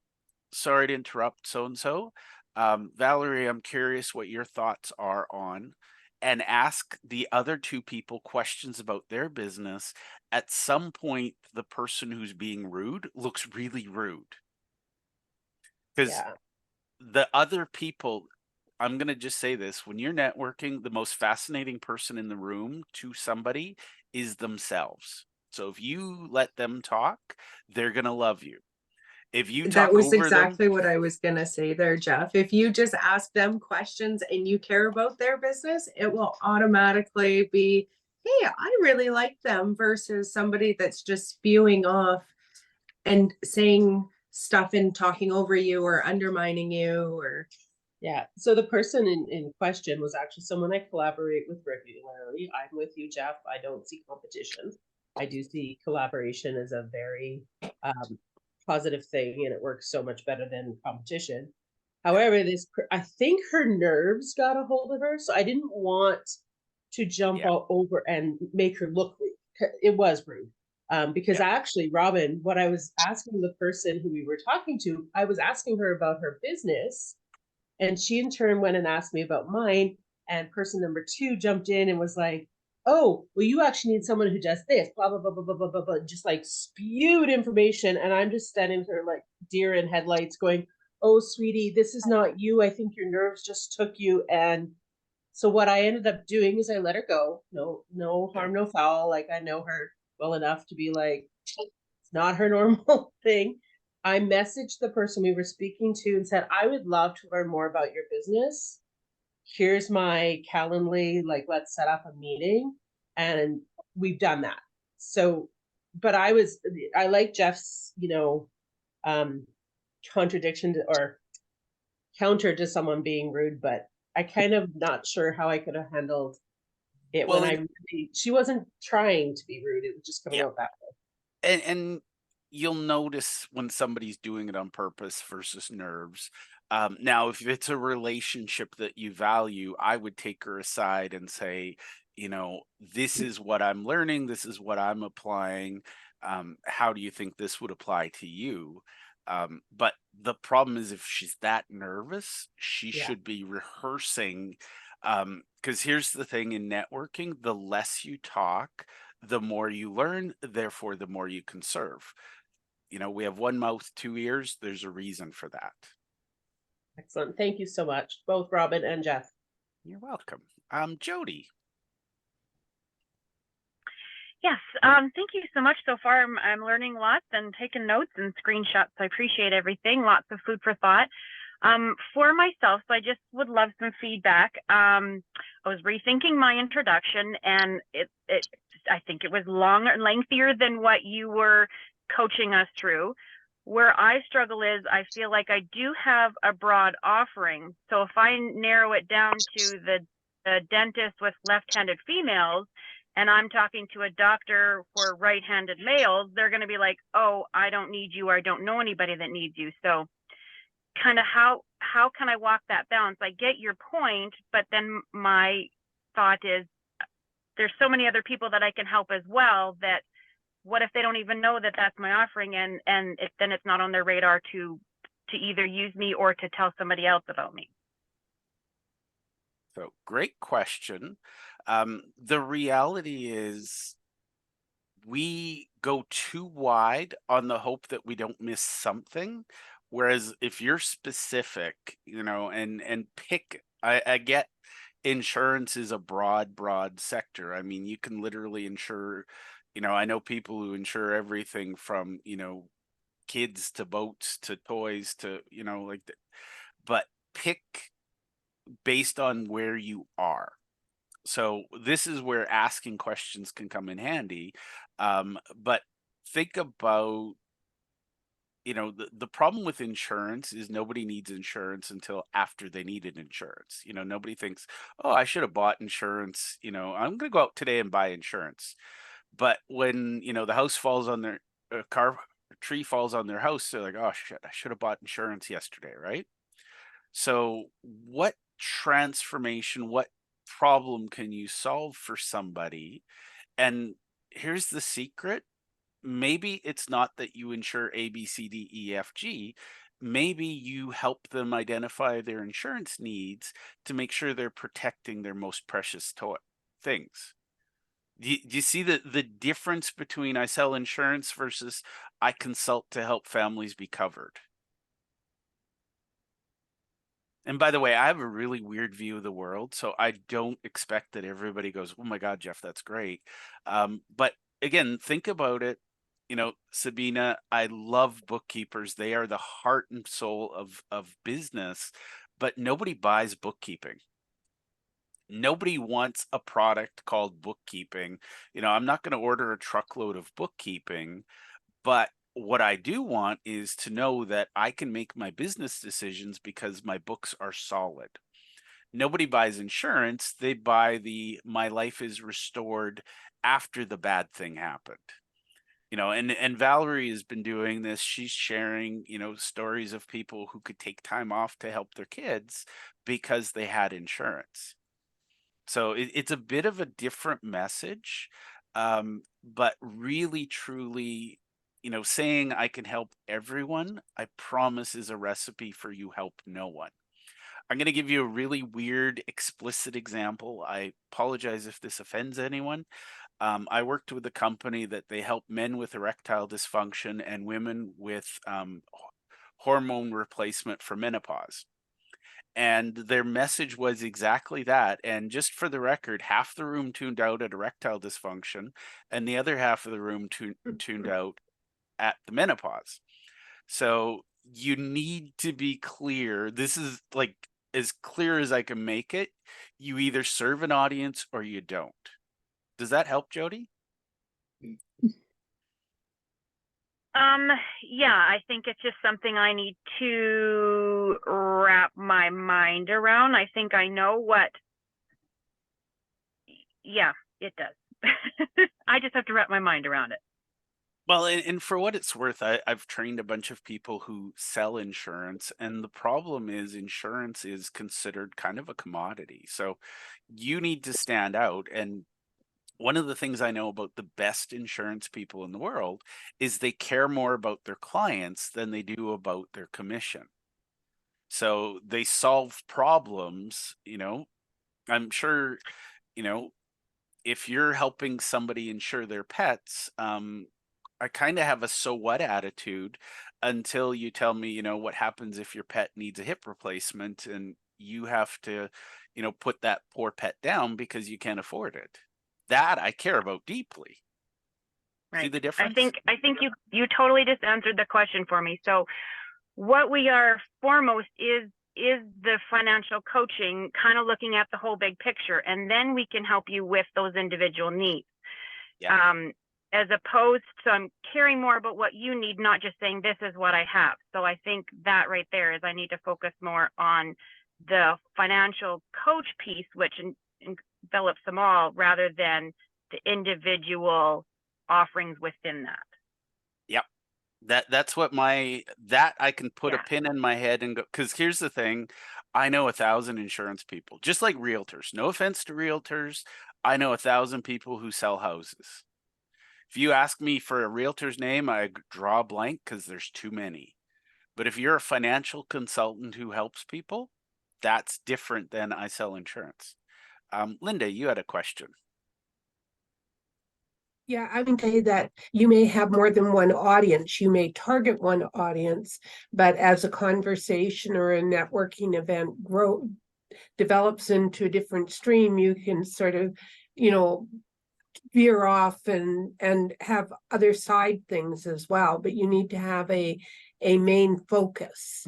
sorry to interrupt, so and so. Valerie, I'm curious what your thoughts are on, and ask the other two people questions about their business. At some point, the person who's being rude looks really rude. Because the other people, I'm going to just say this, when you're networking, the most fascinating person in the room to somebody is themselves. So if you let them talk, they're going to love you. If you That talk was over them, exactly what I was gonna say there, Jeff. If you just ask them questions and you care about their business, it will automatically be, hey, I really like them, versus somebody that's just spewing off and saying stuff and talking over you or undermining you or Yeah, so the person in question was actually someone I collaborate with regularly. I'm with you, Jeff. I don't see competition. I do see collaboration as a very positive thing, and it works so much better than competition. However, I think her nerves got a hold of her, so I didn't want to jump Yeah. all over and make her look rude. It was rude. Because actually, Robin, what I was asking the person who we were talking to, I was asking her about her business, and she in turn went and asked me about mine. And person number 2 jumped in and was like, oh, well, you actually need someone who does this, blah, blah, blah, blah, blah, blah, blah, blah, just like spewed information. And I'm just standing there like deer in headlights going, oh, sweetie, this is not you. I think your nerves just took you. And so what I ended up doing is I let her go. No harm, no foul. Like, I know her well enough to be like, it's not her normal thing. I messaged the person we were speaking to and said, I would love to learn more about your business. Here's my Calendly, like, let's set up a meeting. And we've done that. So, but I like Jeff's, contradiction or counter to someone being rude, but I kind of not sure how I could have handled it Well, when she wasn't trying to be rude. It was just coming out that way. and you'll notice when somebody's doing it on purpose versus nerves. Now, if it's a relationship that you value, I would take her aside and say, this is what I'm learning. This is what I'm applying. How do you think this would apply to you? But the problem is, if she's that nervous, she should be rehearsing. Because here's the thing in networking, the less you talk, the more you learn, therefore, the more you can serve. We have one mouth, 2 ears. There's a reason for that. Excellent. Thank you so much, both Robin and Jeff. You're welcome. Jody. Yes, thank you so much. So far, I'm learning lots and taking notes and screenshots. I appreciate everything. Lots of food for thought. For myself, so I just would love some feedback. I was rethinking my introduction, and I think it was lengthier than what you were coaching us through. Where I struggle is I feel like I do have a broad offering. So if I narrow it down to the dentist with left-handed females, and I'm talking to a doctor for right-handed males, they're going to be like, oh, I don't need you, or I don't know anybody that needs you. So kind of how can I walk that balance? I get your point, but then my thought is there's so many other people that I can help as well, that what if they don't even know that that's my offering, and then it's not on their radar to either use me or to tell somebody else about me? So great question. The reality is we go too wide on the hope that we don't miss something. Whereas if you're specific, and pick, I get insurance is a broad sector. I mean, you can literally insure, I know people who insure everything from, kids to boats to toys to, but pick based on where you are. So this is where asking questions can come in handy. But think about, the problem with insurance is nobody needs insurance until after they needed insurance. Nobody thinks, oh, I should have bought insurance. I'm going to go out today and buy insurance. But when, the house falls on their tree falls on their house, they're like, oh shit, I should have bought insurance yesterday, right? So what transformation, what problem can you solve for somebody? And here's the secret. Maybe it's not that you insure A, B, C, D, E, F, G. Maybe you help them identify their insurance needs to make sure they're protecting their most precious things. Do you see the difference between I sell insurance versus I consult to help families be covered? And by the way, I have a really weird view of the world, so I don't expect that everybody goes, oh my God, Jeff, that's great. But again, think about it. You know, Sabina, I love bookkeepers. They are the heart and soul of business, but nobody buys bookkeeping. Nobody wants a product called bookkeeping. You know, I'm not going to order a truckload of bookkeeping, but what I do want is to know that I can make my business decisions because my books are solid. Nobody buys insurance. They buy the my life is restored after the bad thing happened. You know, and Valerie has been doing this. She's sharing, you know, stories of people who could take time off to help their kids because they had insurance. So it's a bit of a different message, but really, truly, you know, saying I can help everyone, I promise, is a recipe for you help no one. I'm going to give you a really weird, explicit example. I apologize if this offends anyone. I worked with a company that they help men with erectile dysfunction and women with hormone replacement for menopause. And their message was exactly that. And just for the record, half the room tuned out at erectile dysfunction, and the other half of the room tuned out at the menopause. So you need to be clear. This is like as clear as I can make it. You either serve an audience or you don't. Does that help, Jody? Yeah, I think it's just something I need to wrap my mind around. I think I know what, yeah, it does. I just have to wrap my mind around it. Well, and for what it's worth, I've trained a bunch of people who sell insurance, and the problem is insurance is considered kind of a commodity. So you need to stand out. And one of the things I know about the best insurance people in the world is they care more about their clients than they do about their commission. So they solve problems, you know. I'm sure, you know, if you're helping somebody insure their pets, I kind of have a so what attitude until you tell me, you know, what happens if your pet needs a hip replacement and you have to, you know, put that poor pet down because you can't afford it. That I care about deeply. See Right. the difference? I think you totally just answered the question for me. So what we are foremost is the financial coaching, kind of looking at the whole big picture, and then we can help you with those individual needs. Yeah. As opposed to I'm caring more about what you need, not just saying this is what I have. So I think that right there is I need to focus more on the financial coach piece, which envelops them all, rather than the individual offerings within that. Yep. That's what that I can put a Yeah. pin in my head and go, because here's the thing. I know 1,000 insurance people, just like realtors. No offense to realtors. I know 1,000 people who sell houses. If you ask me for a realtor's name, I draw a blank because there's too many. But if you're a financial consultant who helps people, that's different than I sell insurance. Linda, you had a question. Yeah, I would say that you may have more than one audience. You may target one audience, but as a conversation or a networking event develops into a different stream, you can sort of, you know, veer off and have other side things as well. But you need to have a main focus.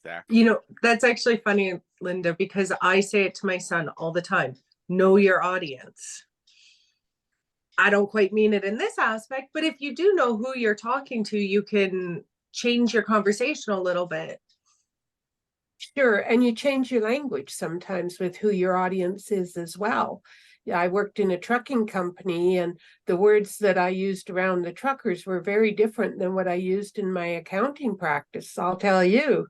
Exactly. You know, that's actually funny, Linda, because I say it to my son all the time. Know your audience. I don't quite mean it in this aspect, but if you do know who you're talking to, you can change your conversation a little bit. Sure, and you change your language sometimes with who your audience is as well. Yeah, I worked in a trucking company, and the words that I used around the truckers were very different than what I used in my accounting practice, I'll tell you.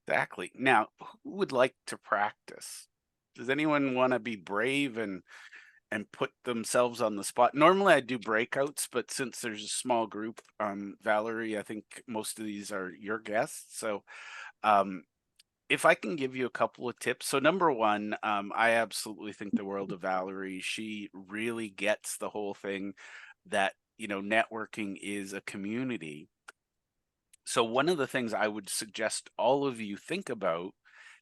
Exactly. Now, who would like to practice? Does anyone want to be brave and put themselves on the spot? Normally I do breakouts, but since there's a small group, Valerie, I think most of these are your guests. So if I can give you a couple of tips. So number one, I absolutely think the world of Valerie. She really gets the whole thing that, you know, networking is a community. So one of the things I would suggest all of you think about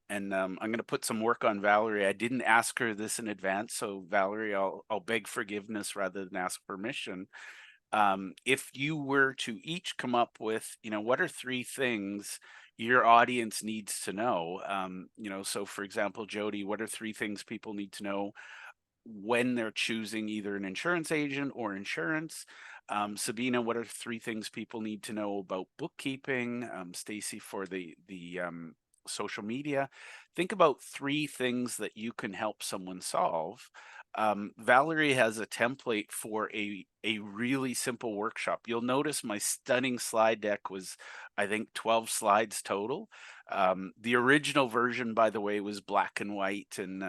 And I'm going to put some work on Valerie. I didn't ask her this in advance, so Valerie, I'll beg forgiveness rather than ask permission. If you were to each come up with, what are 3 things your audience needs to know? So for example, Jody, what are 3 things people need to know when they're choosing either an insurance agent or insurance? Sabina, what are 3 things people need to know about bookkeeping? Stacy, for the social media. Think about 3 things that you can help someone solve. Valerie has a template for a really simple workshop. You'll notice my stunning slide deck was, I think, 12 slides total. The original version, by the way, was black and white. And,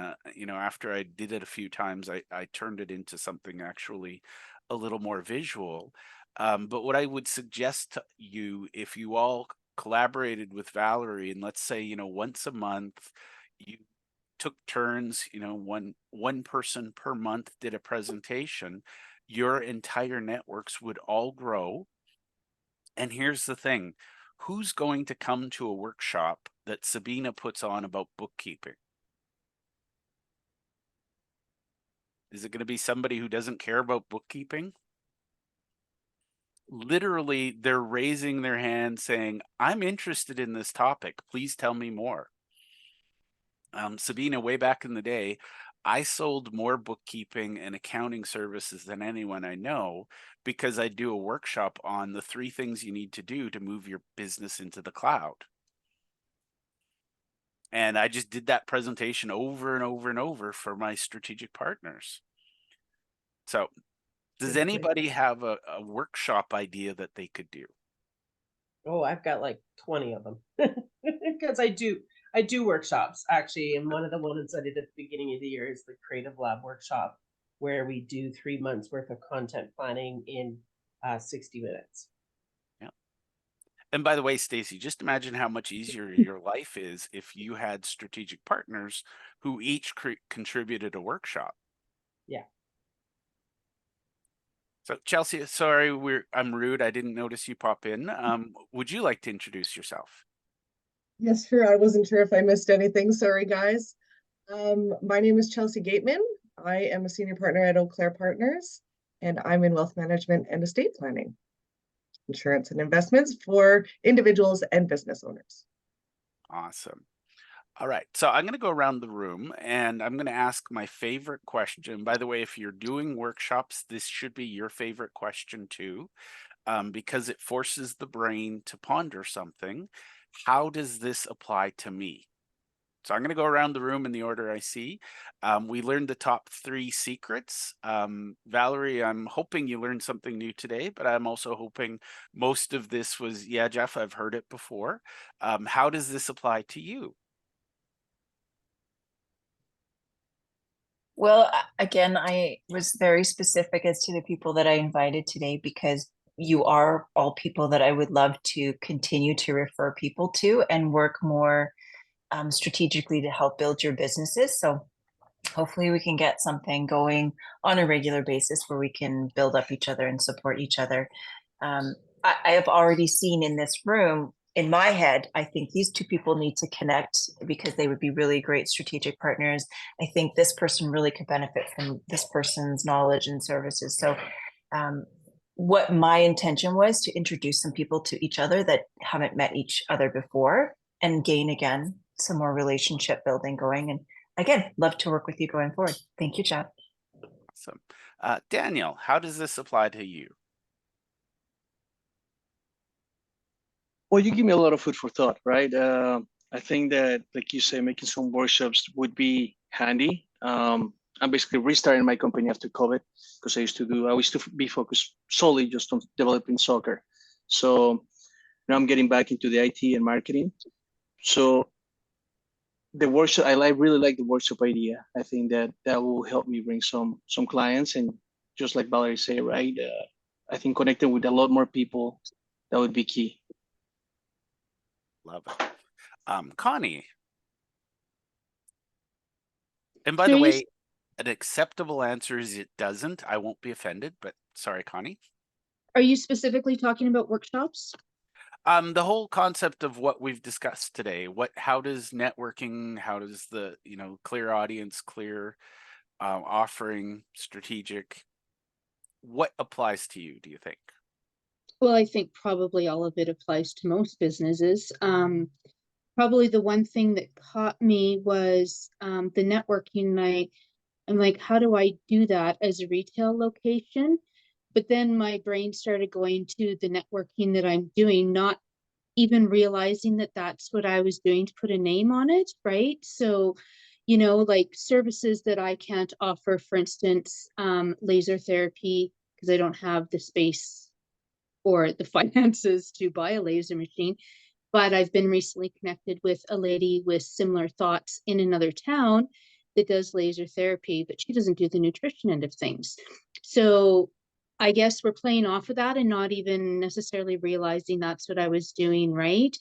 after I did it a few times, I turned it into something actually a little more visual. But what I would suggest to you, if you all collaborated with Valerie, and let's say, once a month, you took turns, one person per month did a presentation, your entire networks would all grow. And here's the thing, who's going to come to a workshop that Sabina puts on about bookkeeping? Is it going to be somebody who doesn't care about bookkeeping? Literally, they're raising their hand saying, I'm interested in this topic. Please tell me more. Sabina, way back in the day, I sold more bookkeeping and accounting services than anyone I know, because I do a workshop on the 3 things you need to do to move your business into the cloud. And I just did that presentation over and over and over for my strategic partners. So does anybody have a workshop idea that they could do? Oh, I've got like 20 of them because I do workshops actually. And one of the ones I did at the beginning of the year is the Creative Lab workshop, where we do 3 months worth of content planning in 60 minutes. Yeah. And by the way, Stacy, just imagine how much easier your life is if you had strategic partners who each contributed a workshop. Yeah. So Chelsea, sorry, I'm rude. I didn't notice you pop in. Would you like to introduce yourself? Yes, sure. I wasn't sure if I missed anything. Sorry, guys. My name is Chelsea Gateman. I am a senior partner at Eau Claire Partners, and I'm in wealth management and estate planning, insurance and investments for individuals and business owners. Awesome. All right, so I'm going to go around the room and I'm going to ask my favorite question. By the way, if you're doing workshops, this should be your favorite question too, because it forces the brain to ponder something. How does this apply to me? So I'm going to go around the room in the order I see. We learned the top 3 secrets. Valerie, I'm hoping you learned something new today, but I'm also hoping most of this was, yeah, Jeff, I've heard it before. How does this apply to you? Well, again, I was very specific as to the people that I invited today, because you are all people that I would love to continue to refer people to and work more strategically to help build your businesses. So hopefully we can get something going on a regular basis where we can build up each other and support each other. I have already seen in this room, in my head, I think these 2 people need to connect because they would be really great strategic partners. I think this person really could benefit from this person's knowledge and services. So what my intention was to introduce some people to each other that haven't met each other before, and gain again some more relationship building going. And again, love to work with you going forward. Thank you, Chad. Awesome. Daniel, how does this apply to you? Well, you give me a lot of food for thought, right? I think that, like you say, making some workshops would be handy. I'm basically restarting my company after COVID, because I used to be focused solely just on developing soccer. So now I'm getting back into the IT and marketing. So the workshop, really like the workshop idea. I think that will help me bring some clients, and just like Valerie said, right? I think connecting with a lot more people, that would be key. Love it. Connie. And by the way, an acceptable answer is it doesn't. I won't be offended, but sorry, Connie. Are you specifically talking about workshops? The whole concept of what we've discussed today, how does networking, how does the, clear audience, clear offering, strategic, what applies to you, do you think? Well, I think probably all of it applies to most businesses. Probably the one thing that caught me was the networking night. I'm like, how do I do that as a retail location? But then my brain started going to the networking that I'm doing, not even realizing that that's what I was doing to put a name on it, right? So, like services that I can't offer, for instance, laser therapy, because I don't have the space or the finances to buy a laser machine. But I've been recently connected with a lady with similar thoughts in another town that does laser therapy, but she doesn't do the nutrition end of things. So I guess we're playing off of that and not even necessarily realizing that's what I was doing, right?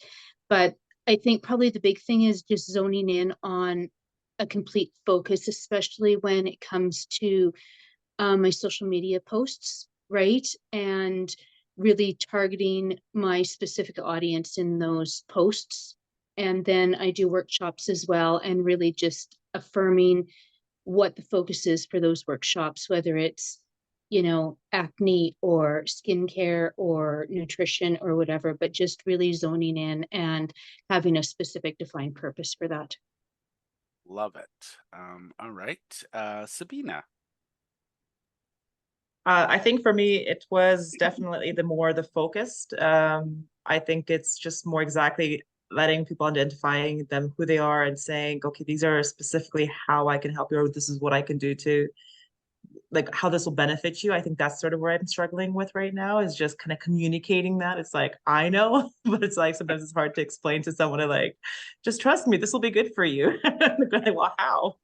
But I think probably the big thing is just zoning in on a complete focus, especially when it comes to my social media posts, right? And really targeting my specific audience in those posts. And then I do workshops as well, and really just affirming what the focus is for those workshops, whether it's, acne or skincare or nutrition or whatever, but just really zoning in and having a specific defined purpose for that. Love it. All right. Sabina. I think for me, it was definitely the focused. I think it's just more exactly letting people identifying them who they are and saying, okay, these are specifically how I can help you, or this is what I can do to, like, how this will benefit you. I think that's sort of where I'm struggling with right now, is just kind of communicating that. It's like, I know, but it's like sometimes it's hard to explain to someone to like, just trust me, this will be good for you. They're like, well, how?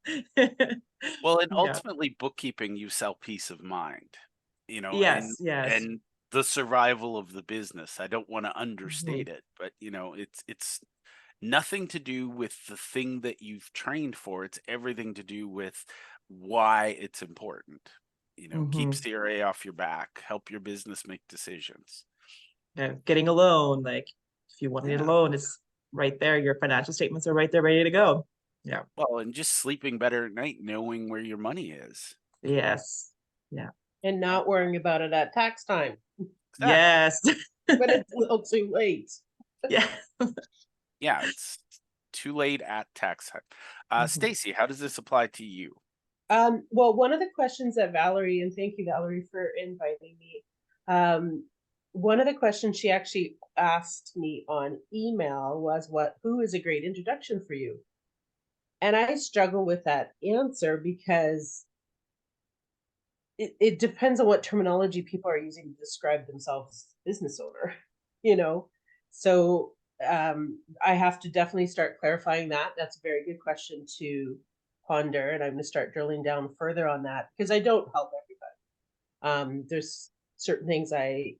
Well, and Yeah. ultimately bookkeeping, you sell peace of mind, Yes, yes. and the survival of the business. I don't want to understate it, but it's nothing to do with the thing that you've trained for. It's everything to do with why it's important. Keep CRA off your back, help your business make decisions. Yeah, getting a loan, like if you want to get a loan, it's right there. Your financial statements are right there, ready to go. Yeah. Well, and just sleeping better at night, knowing where your money is. Yes. Yeah. And not worrying about it at tax time. Yes. But it's a little too late. Yeah. Yeah, it's too late at tax time. Stacy, how does this apply to you? Well, one of the questions that Valerie, and thank you, Valerie, for inviting me. One of the questions she actually asked me on email was, who is a great introduction for you? And I struggle with that answer because it depends on what terminology people are using to describe themselves as business owner, So I have to definitely start clarifying that. That's a very good question to ponder, and I'm going to start drilling down further on that, because I don't help everybody. There's certain things I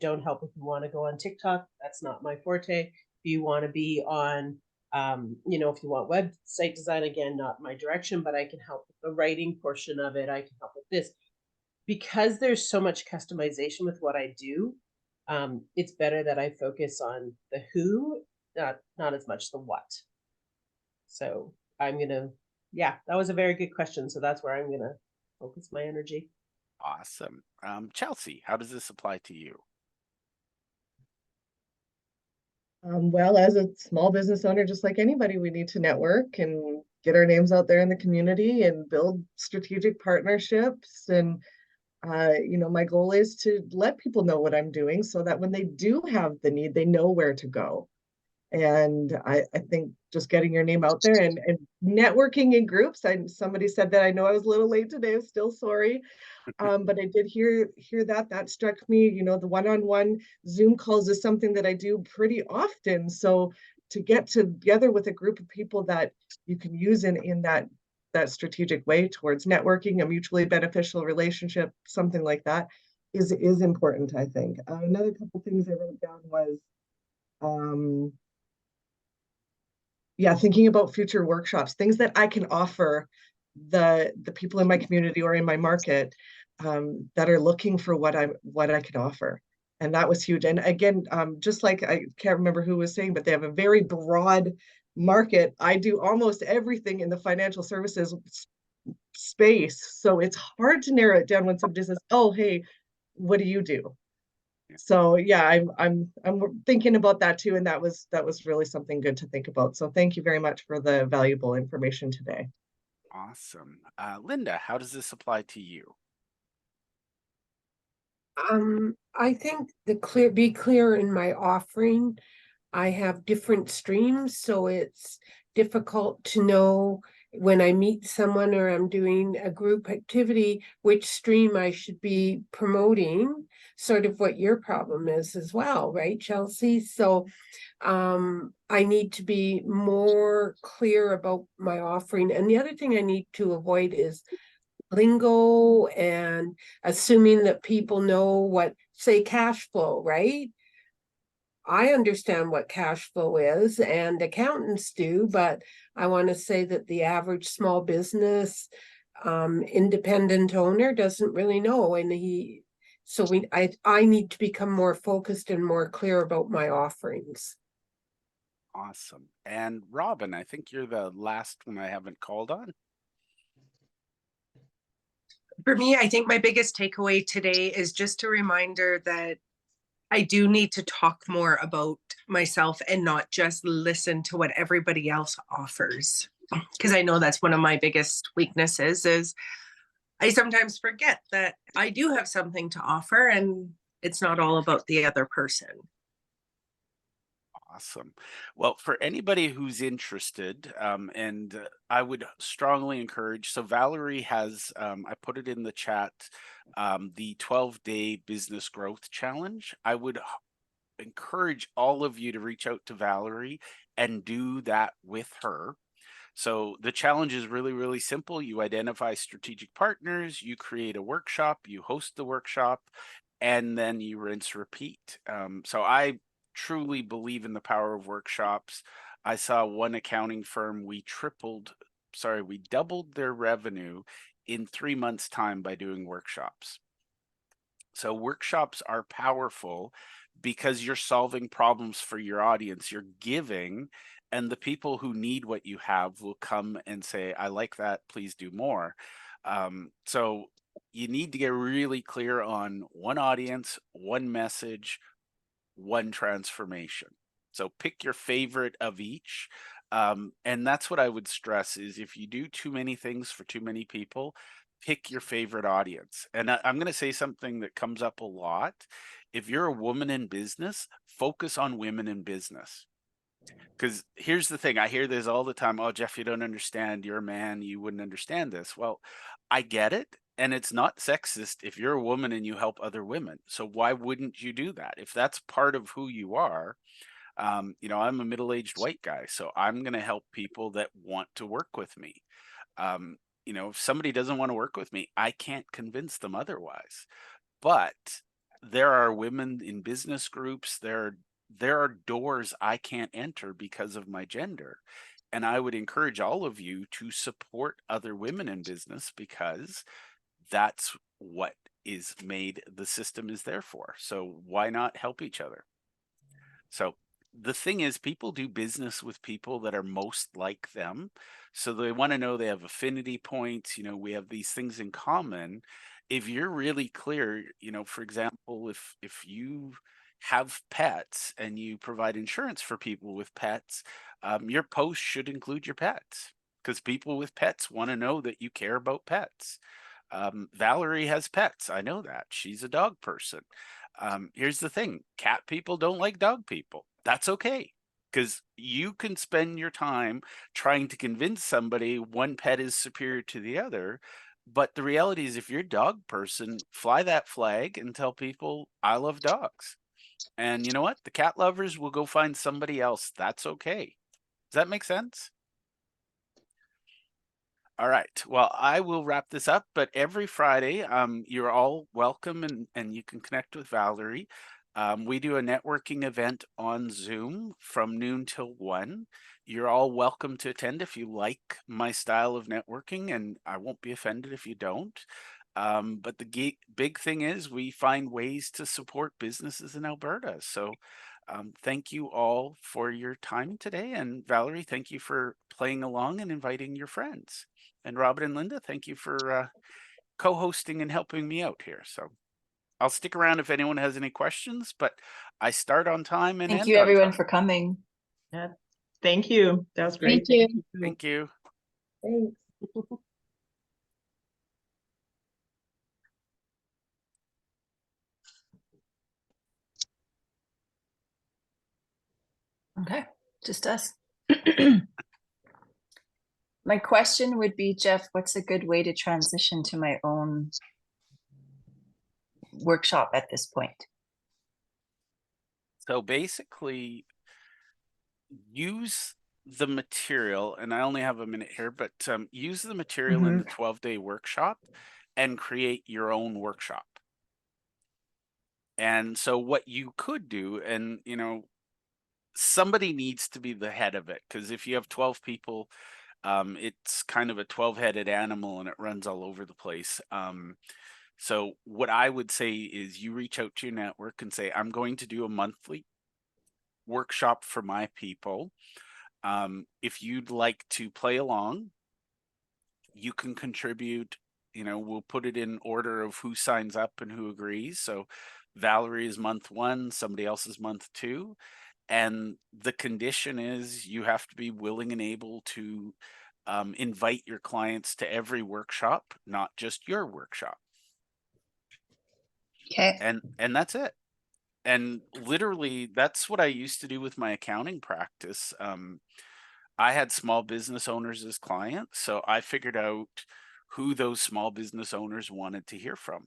don't help. If you want to go on TikTok, that's not my forte. If you want to be on if you want website design, again, not my direction, but I can help with the writing portion of it. I can help with this, because there's so much customization with what I do. It's better that I focus on the who, not as much the what. So I'm gonna, that was a very good question. So that's where I'm gonna focus my energy. Awesome. Chelsea, how does this apply to you? Well, as a small business owner, just like anybody, we need to network and get our names out there in the community and build strategic partnerships. And, my goal is to let people know what I'm doing so that when they do have the need, they know where to go. And I think just getting your name out there and networking in groups. Somebody said that. I know I was a little late today. I'm still sorry. But I did hear that struck me. The one-on-one Zoom calls is something that I do pretty often. So to get together with a group of people that you can use in that strategic way towards networking, a mutually beneficial relationship, something like that is important, I think. Another couple things I wrote down was thinking about future workshops, things that I can offer the people in my community or in my market that are looking for what I can offer. And that was huge. And again, just like, I can't remember who was saying, but they have a very broad market. I do almost everything in the financial services space. So it's hard to narrow it down when somebody says, oh, hey, what do you do? So yeah, I'm thinking about that too. And that was really something good to think about. So thank you very much for the valuable information today. Awesome. Linda, how does this apply to you? I think be clear in my offering. I have different streams, so it's difficult to know when I meet someone or I'm doing a group activity, which stream I should be promoting, sort of what your problem is as well, right, Chelsea? So I need to be more clear about my offering. And the other thing I need to avoid is lingo and assuming that people know what, say, cash flow, right? I understand what cash flow is and accountants do, but I want to say that the average small business independent owner doesn't really know. And I need to become more focused and more clear about my offerings. Awesome. And Robin, I think you're the last one I haven't called on. For me, I think my biggest takeaway today is just a reminder that I do need to talk more about myself and not just listen to what everybody else offers. Because I know that's one of my biggest weaknesses is I sometimes forget that I do have something to offer and it's not all about the other person. Awesome. Well, for anybody who's interested, I would strongly encourage, so Valerie has, I put it in the chat, the 12-day business growth challenge. I would encourage all of you to reach out to Valerie and do that with her. So the challenge is really, really simple. You identify strategic partners, you create a workshop, you host the workshop, and then you rinse, repeat. So I truly believe in the power of workshops. I saw one accounting firm, we doubled their revenue in 3 months' time by doing workshops. So workshops are powerful because you're solving problems for your audience, you're giving, and the people who need what you have will come and say, I like that, please do more. So you need to get really clear on one audience, one message, one transformation. So pick your favorite of each. And that's what I would stress is if you do too many things for too many people, pick your favorite audience. And I'm going to say something that comes up a lot. If you're a woman in business, focus on women in business. Because here's the thing, I hear this all the time. Oh, Jeff, you don't understand. You're a man. You wouldn't understand this. Well, I get it. And it's not sexist if you're a woman and you help other women. So why wouldn't you do that? If that's part of who you are, you know, I'm a middle-aged white guy, so I'm going to help people that want to work with me. You know, if somebody doesn't want to work with me, I can't convince them otherwise. But there are women in business groups, there are doors I can't enter because of my gender. And I would encourage all of you to support other women in business because that's what is made, the system is there for. So why not help each other? So the thing is, people do business with people that are most like them. So they want to know they have affinity points. You know, we have these things in common. If you're really clear, you know, for example, if you have pets and you provide insurance for people with pets, your post should include your pets because people with pets want to know that you care about pets. Valerie has pets. I know that. She's a dog person. Here's the thing. Cat people don't like dog people. That's okay. Because you can spend your time trying to convince somebody one pet is superior to the other. But the reality is if you're a dog person, fly that flag and tell people, I love dogs. And you know what? The cat lovers will go find somebody else. That's okay. Does that make sense? All right. Well, I will wrap this up, but every Friday, you're all welcome and you can connect with Valerie. We do a networking event on Zoom from noon till 1. You're all welcome to attend if you like my style of networking, and I won't be offended if you don't. But the big thing is we find ways to support businesses in Alberta. So thank you all for your time today. And Valerie, thank you for playing along and inviting your friends. And Robin and Linda, thank you for co-hosting and helping me out here. So I'll stick around if anyone has any questions, but I start on time and Thank end you on everyone time. for coming. Yeah. Thank you. That was great. Thank you. Thank you. Thanks. Okay, just us. My question would be, Jeff, what's a good way to transition to my own workshop at this point? So basically, use the material, and I only have a minute here, but use the material in the 12-day workshop and create your own workshop. And so what you could do, and you know, somebody needs to be the head of it, because if you have 12 people, it's kind of a 12-headed animal and it runs all over the place. So what I would say is you reach out to your network and say, I'm going to do a monthly workshop for my people. If you'd like to play along, you can contribute. You know, we'll put it in order of who signs up and who agrees. So Valerie is month 1, somebody else is month 2. And the condition is you have to be willing and able to invite your clients to every workshop, not just your workshop. Okay. And that's it. And literally, that's what I used to do with my accounting practice. I had small business owners as clients, so I figured out who those small business owners wanted to hear from.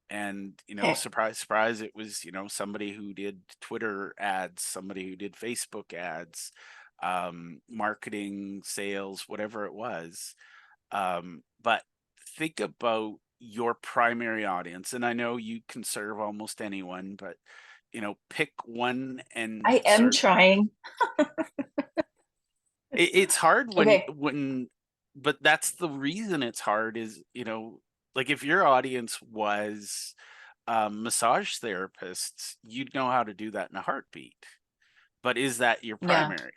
And, you know, Okay. surprise, surprise, it was, you know, somebody who did Twitter ads, somebody who did Facebook ads, marketing, sales, whatever it was. But think about your primary audience. And I know you can serve almost anyone, but, you know, pick one and I am serve. trying. It's hard Okay. but that's the reason it's hard is, you know, like if your audience was massage therapists, you'd know how to do that in a heartbeat. But is that your Yeah. primary?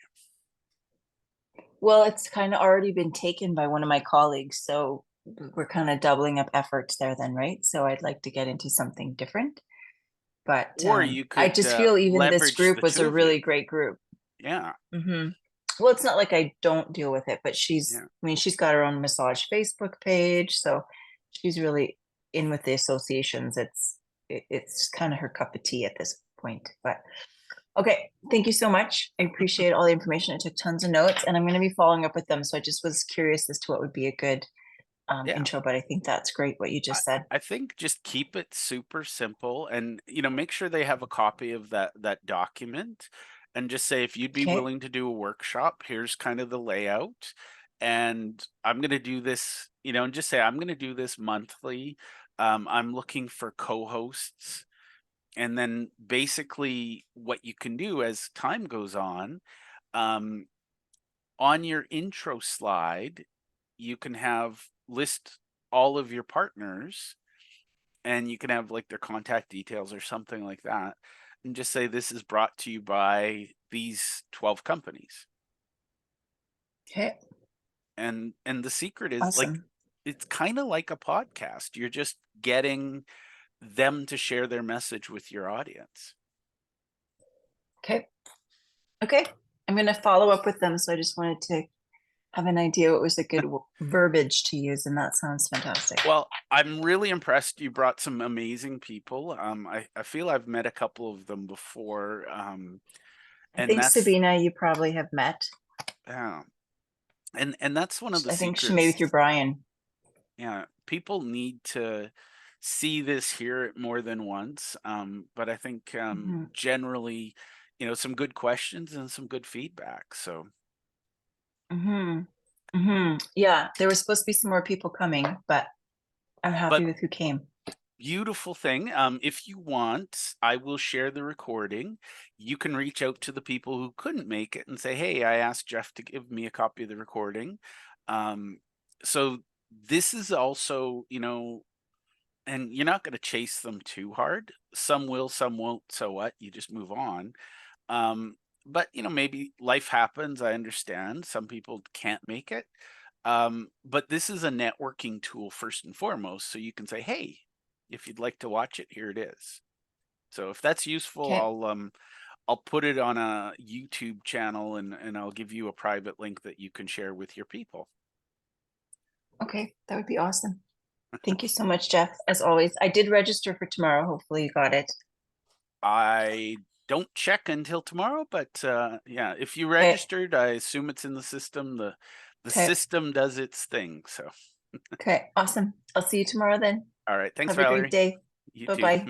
Well, it's kind of already been taken by one of my colleagues, so we're kind of doubling up efforts there then, right? So I'd like to get into something different. But Or you I could just feel even this leverage group the was two a of really you. great group. Yeah. Well, it's not like I don't deal with it, but she's, Yeah. I mean, she's got her own massage Facebook page, so she's really in with the associations. It's kind of her cup of tea at this point. But okay, thank you so much. I appreciate all the information. I took tons of notes, and I'm going to be following up with them. So I just was curious as to what would be a good Yeah. intro, but I think that's great what you just said. I think just keep it super simple, and you know, make sure they have a copy of that document, and just say, if you'd be Okay. willing to do a workshop, here's kind of the layout, and I'm going to do this, you know, and just say, I'm going to do this monthly. I'm looking for co-hosts. And then basically what you can do as time goes on your intro slide, you can list all of your partners, and you can have like their contact details or something like that, and just say, this is brought to you by these 12 companies. Okay. And the secret is Awesome. like, it's kind of like a podcast. You're just getting them to share their message with your audience. Okay. Okay. I'm going to follow up with them. So I just wanted to have an idea what was a good verbiage to use, and that sounds fantastic. Well, I'm really impressed. You brought some amazing people. I feel I've met a couple of them before. I And think that's Sabina, you probably have met. yeah. And that's one of the I think she secrets. maybe through Brian. Yeah, people need to see this, hear it more than once. But I think generally, you know, some good questions and some good feedback. So Yeah, there was supposed to be some more people coming, but I'm happy But- with who came. beautiful thing. If you want, I will share the recording. You can reach out to the people who couldn't make it and say, hey, I asked Jeff to give me a copy of the recording. So this is also, you know, and you're not going to chase them too hard. Some will, some won't. So what? You just move on. But you know, maybe life happens. I understand some people can't make it. But this is a networking tool first and foremost. So you can say, hey, if you'd like to watch it, here it is. So if that's useful, Okay. I'll put it on a YouTube channel and I'll give you a private link that you can share with your people. Okay, that would be awesome. Thank you so much, Jeff. As always, I did register for tomorrow. Hopefully you got it. I don't check until tomorrow, but yeah, if you registered, I assume it's in the system. The Okay. system does its thing. So Okay, awesome. I'll see you tomorrow then. all right, thanks, Have a Valerie. great day. You too. Bye-bye.